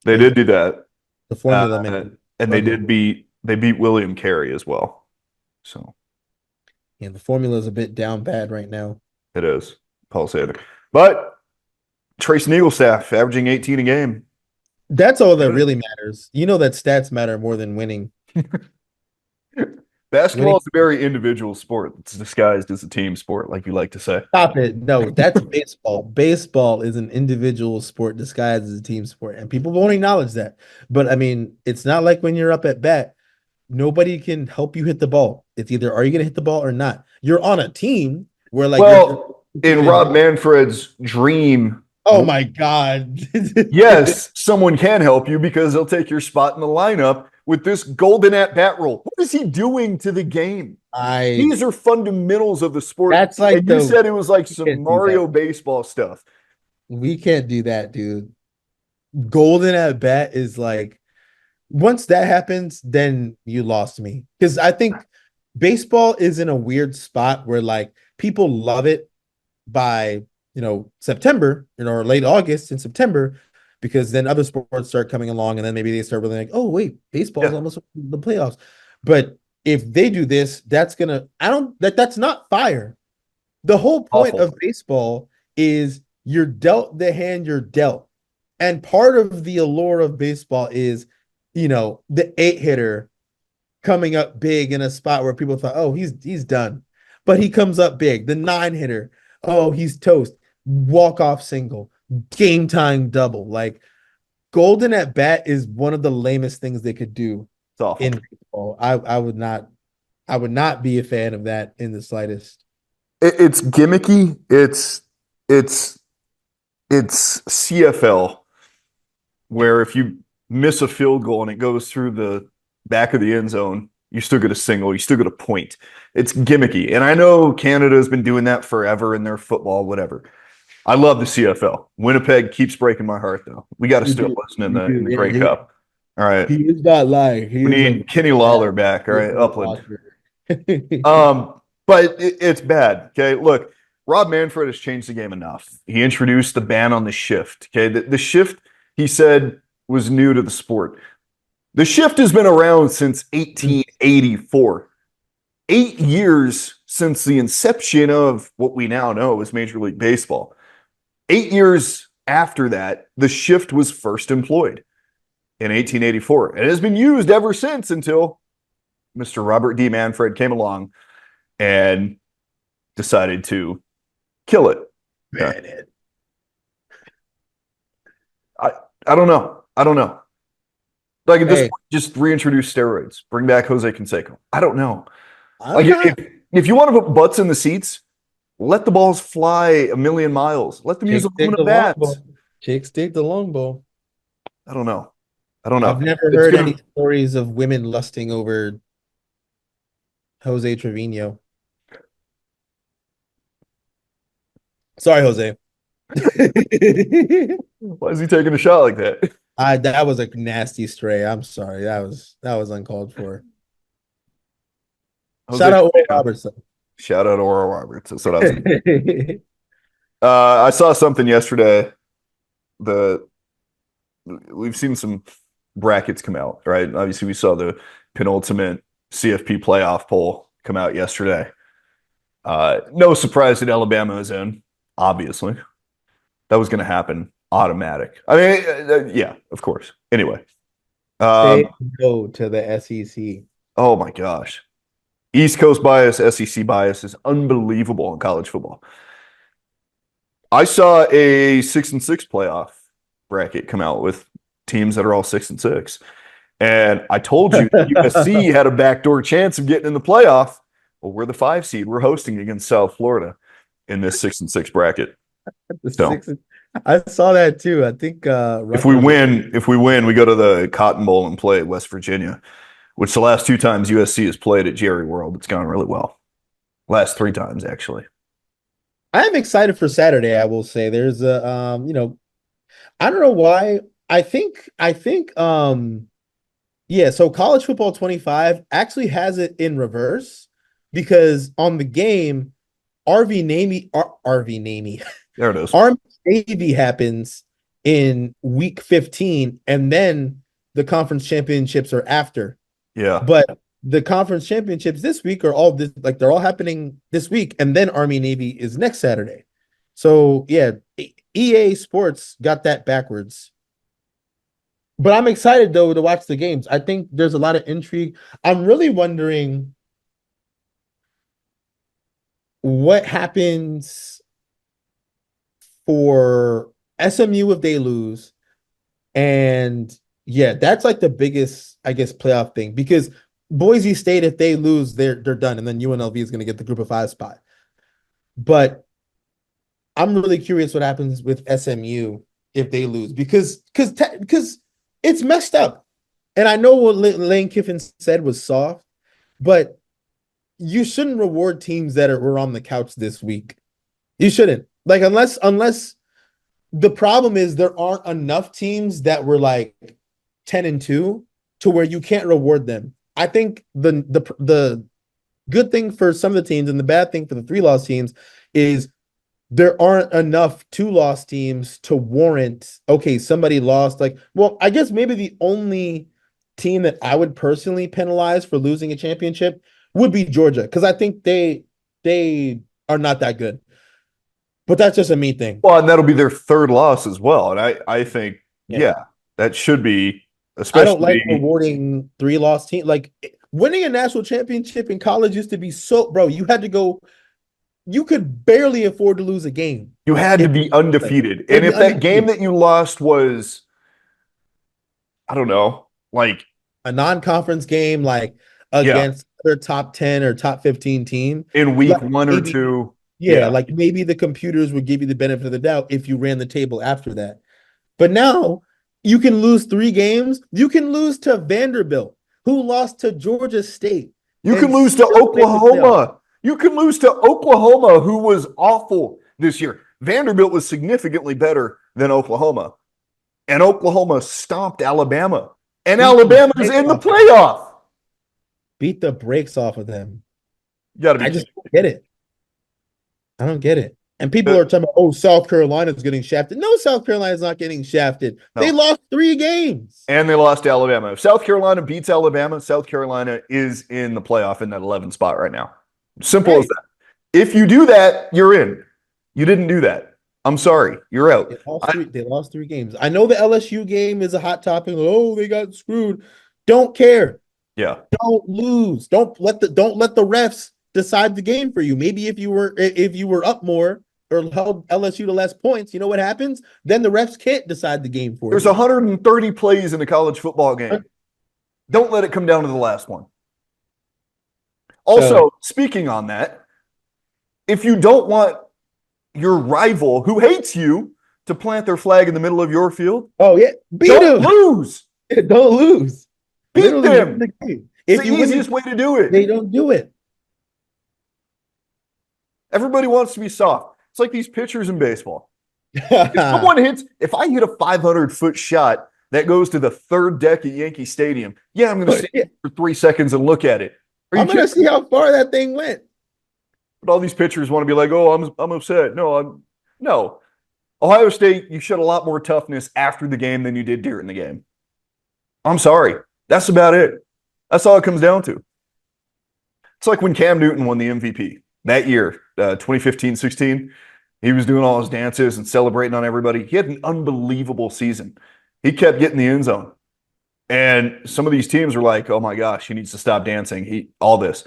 They did do that. The formula man. And they beat William Carey as well. So the formula is a bit down bad right now. it is. Paul Sander. But Trace Eaglestaff averaging 18 a game. That's all that really matters. You know that stats matter more than winning. Basketball is a very individual sport. It's disguised as a team sport, like you like to say. Stop it. No, that's baseball. Baseball is an individual sport disguised as a team sport, and people won't acknowledge that. But I mean, it's not like when you're up at bat, nobody can help you hit the ball. It's either are you going to hit the ball or not. You're on a team where, like, in Rob Manfred's dream Oh my God. Yes, someone can help you because they'll take your spot in the lineup with this golden at bat rule. What is he doing to the game? I These are fundamentals of the sport. That's like And you the said it was like we some can't do that. Mario baseball stuff. We can't do that, dude. Golden at bat is like once that happens, then you lost me. Because I think baseball is in a weird spot where like people love it by September, or late August and September, because then other sports start coming along, and then maybe they start really like, oh wait, baseball's Yeah, almost the playoffs. But if they do this, that's gonna I don't that's not fire. The whole point awful. of baseball is you're dealt the hand you're dealt. And part of the allure of baseball is, the eight hitter coming up big in a spot where people thought, oh, he's done. But he comes up big. The nine hitter, oh, he's toast. Walk off single, game time double. Like golden at bat is one of the lamest things they could do It's awful. in baseball. I would not be a fan of that in the slightest. It's gimmicky. It's CFL where if you miss a field goal and it goes through the back of the end zone, you still get a single, you still get a point. It's gimmicky. And I know Canada has been doing that forever in their football, whatever. I love the CFL. Winnipeg keeps breaking my heart, though. We got to You still do, listen in you the do. Grey And Cup. All right. he is not lying. He We is a need Kenny Lawler back. All right. football Upland. watcher. But it's bad. Okay. Look, Rob Manfred has changed the game enough. He introduced the ban on the shift. Okay. The shift, he said, was new to the sport. The shift has been around since 1884. 8 years since the inception of what we now know as Major League Baseball. 8 years after that, the shift was first employed in 1884. And it has been used ever since until Mr. Robert D. Manfred came along and decided to kill it. Man, it. I don't know. I don't know. Like at this Hey, point, just reintroduce steroids. Bring back Jose Canseco. I don't know. I'm Like not. if you want to put butts in the seats, let the balls fly a million miles. Let them use Chicks take the aluminum long bats. ball. Chicks take the long ball. I don't know. I don't I've know. never It's heard any gonna. stories of women lusting over Jose Trevino. Sorry, Jose. Why is he taking a shot like that? That was a nasty stray. I'm sorry. That was uncalled for. Jose Shout out Oral Trevino. Robertson. Shout out Oral Roberts. That's what I was. I saw something yesterday. The we've seen some brackets come out, right? Obviously, we saw the penultimate CFP playoff poll come out yesterday. No surprise that Alabama is in. Obviously, that was going to happen. Automatic. I mean, yeah, of course. Anyway, Say um, no to the SEC. oh my gosh, East Coast bias, SEC bias is unbelievable in college football. I saw a 6-6 playoff bracket come out with teams that are all 6-6. And I told you USC had a backdoor chance of getting in the playoff. Well, we're the 5 seed. We're hosting against South Florida in this 6-6 bracket. The So six, I saw that too. I think if we Rutgers. win, we go to the Cotton Bowl and play at West Virginia, which the last 2 times USC has played at Jerry World, it's gone really well. Last 3 times, actually. I'm excited for Saturday. I will say there's I don't know why. I think yeah, so college football 25 actually has it in reverse because on the game, RV Navy There it is. Army Navy happens in week 15, and then the conference championships are after. Yeah. But the conference championships this week are all this like they're all happening this week, and then Army Navy is next Saturday. So yeah, EA Sports got that backwards. But I'm excited though to watch the games. I think there's a lot of intrigue. I'm really wondering what happens for SMU if they lose. And yeah, that's like the biggest, I guess, playoff thing because Boise State, if they lose, they're done, and then UNLV is going to get the Group of 5 spot. But I'm really curious what happens with SMU if they lose because it's messed up. And I know what Lane Kiffin said was soft, but you shouldn't reward teams that were on the couch this week. You shouldn't. Like unless the problem is there aren't enough teams that were like 10-2 to where you can't reward them. I think the good thing for some of the teams and the bad thing for the 3-loss teams is there aren't enough 2-loss teams to warrant, okay, somebody lost. Like, well, I guess maybe the only team that I would personally penalize for losing a championship would be Georgia, because I think they are not that good. But that's just a me thing. Well, and that'll be their third loss as well. And I think, Yeah. that should be, I don't like especially rewarding 3-loss teams. Like winning a national championship in college used to be so, bro, you had to go, you could barely afford to lose a game. you had to be undefeated. And if that game that you lost was, I don't know, like a non-conference game, like against their top 10 or top 15 team in week like 1 or 2. Yeah, like maybe the computers would give you the benefit of the doubt if you ran the table after that. But now you can lose 3 games. You can lose to Vanderbilt, who lost to Georgia State. You can lose to Oklahoma. You can lose to Oklahoma, who was awful this year. Vanderbilt was significantly better than Oklahoma. And Oklahoma stomped Alabama. And Alabama's in the playoff. Beat the brakes off of them. You gotta be I just don't get it. I don't get it. And people are talking about, oh, South Carolina's getting shafted. No, South Carolina's not getting shafted. No. They lost 3 games. And they lost to Alabama. If South Carolina beats Alabama, South Carolina is in the playoff in that 11 spot right now. Simple as that. If you do that, you're in. You didn't do that. I'm sorry. You're out. They lost 3 games. I know the LSU game is a hot topic. Oh, they got screwed. Don't care. Yeah. Don't lose. Don't let the refs decide the game for you. Maybe if you were up more or held LSU to less points, you know what happens? Then the refs can't decide the game for you. There's 130 plays in a college football game. Don't let it come down to the last one. Also, speaking on that, if you don't want your rival who hates you to plant their flag in the middle of your field, don't lose. Don't lose. Beat them. It's the easiest way to do it. They don't do it. Everybody wants to be soft. It's like these pitchers in baseball. If I hit a 500-foot shot that goes to the third deck at Yankee Stadium, I'm going to stand for 3 seconds and look at it. I'm going to see how far that thing went. But all these pitchers want to be like, oh, I'm upset. No. Ohio State, you showed a lot more toughness after the game than you did during the game. I'm sorry. That's about it. That's all it comes down to. It's like when Cam Newton won the MVP that year, 2015-16. He was doing all his dances and celebrating on everybody. He had an unbelievable season. He kept getting the end zone. And some of these teams were like, oh my gosh, he needs to stop dancing. All this.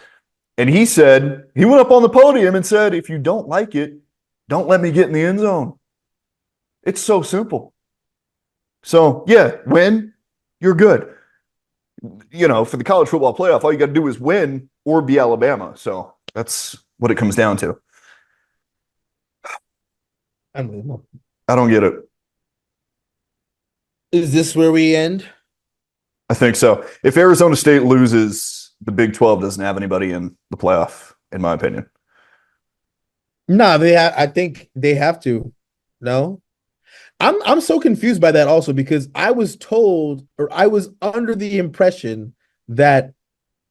And he went up on the podium and said, if you don't like it, don't let me get in the end zone. It's so simple. So, win, you're good. For the college football playoff, all you got to do is win or be Alabama. So that's what it comes down to. Unbelievable. I don't get it. Is this where we end? I think so. If Arizona State loses, the Big 12 doesn't have anybody in the playoff, in my opinion. No, I think they have to. No, I'm so confused by that also, because I was told, or I was under the impression that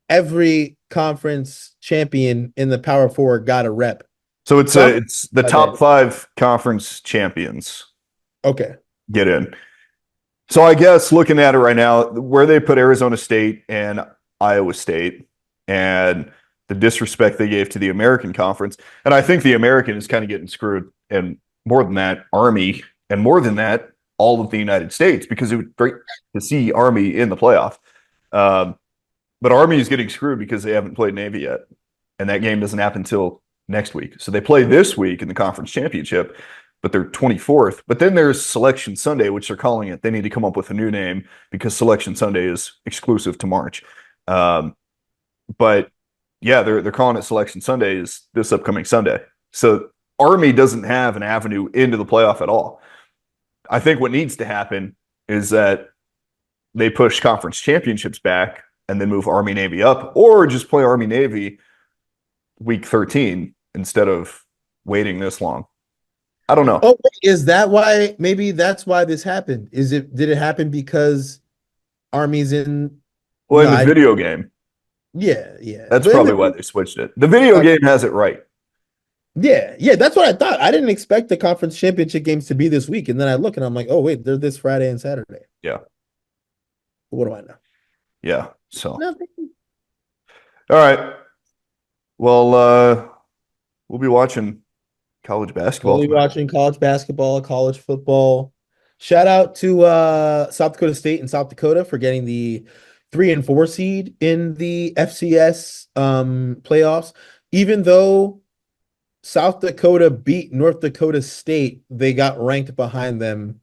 every conference champion in the Power Four got a rep. So it's the top 5 conference champions. Okay. Get in. So I guess looking at it right now, where they put Arizona State and Iowa State and the disrespect they gave to the American Conference, and I think the American is kind of getting screwed, and more than that, Army, and more than that, all of the United States, because it would be great to see Army in the playoff. But Army is getting screwed because they haven't played Navy yet, and that game doesn't happen until next week. So they play this week in the conference championship, but they're 24th. But then there's Selection Sunday, which they're calling it. They need to come up with a new name because Selection Sunday is exclusive to March. But they're calling it Selection Sunday is this upcoming Sunday. So Army doesn't have an avenue into the playoff at all. I think what needs to happen is that they push conference championships back and then move Army Navy up, or just play Army Navy week 13 instead of waiting this long. I don't know. Oh, is that why? Maybe that's why this happened. Did it happen because Army's in? Well, in the video game, yeah. that's But probably why they switched it. The video game has it right. Yeah, that's what I thought. I didn't expect the conference championship games to be this week, and then I look and I'm like, oh wait, they're this Friday and Saturday. Yeah. What do I know? Yeah. So, Nothing. all right. Well, we'll be watching college basketball. We'll be watching college basketball, college football. Shout out to South Dakota State and South Dakota for getting the 3 and 4 seed in the FCS playoffs. Even though South Dakota beat North Dakota State, they got ranked behind them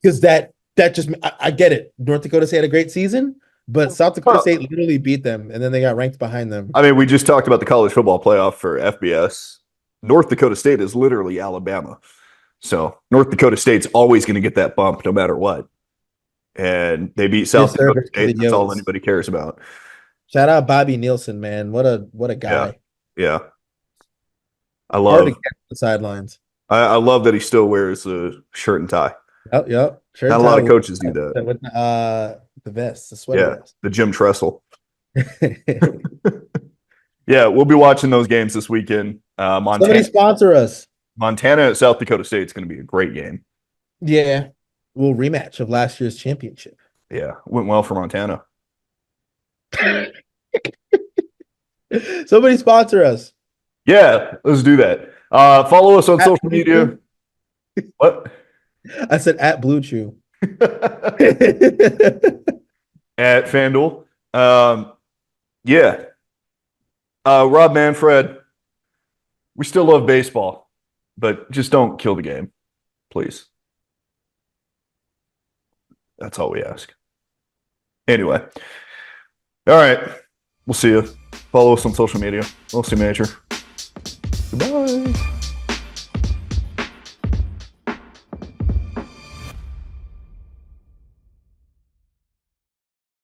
because that just I get it. North Dakota State had a great season, but South Dakota State literally beat them, and then they got ranked behind them. I mean, we just talked about the college football playoff for FBS. North Dakota State is literally Alabama. So North Dakota State's always going to get that bump no matter what. And they beat South Dakota State. That's all anybody cares about. Shout out Bobby Nielsen, man. What a guy. Yeah. I love Hard to get the sidelines. I love that he still wears a shirt and tie. Yep. Shirt Not a lot of coaches do that. With the vest, the sweater vest. The Jim Tressel. Yeah, we'll be watching those games this weekend. Somebody sponsor us. Montana at South Dakota State is going to be a great game. Yeah. We'll rematch of last year's championship. Yeah, went well for Montana. Somebody sponsor us. Yeah, let's do that. Follow us on social media. What? I said at Blue Chew. At FanDuel. Yeah. Rob Manfred, we still love baseball, but just don't kill the game, please. That's all we ask. Anyway. All right. We'll see you. Follow us on social media. We'll see you, Major. Goodbye.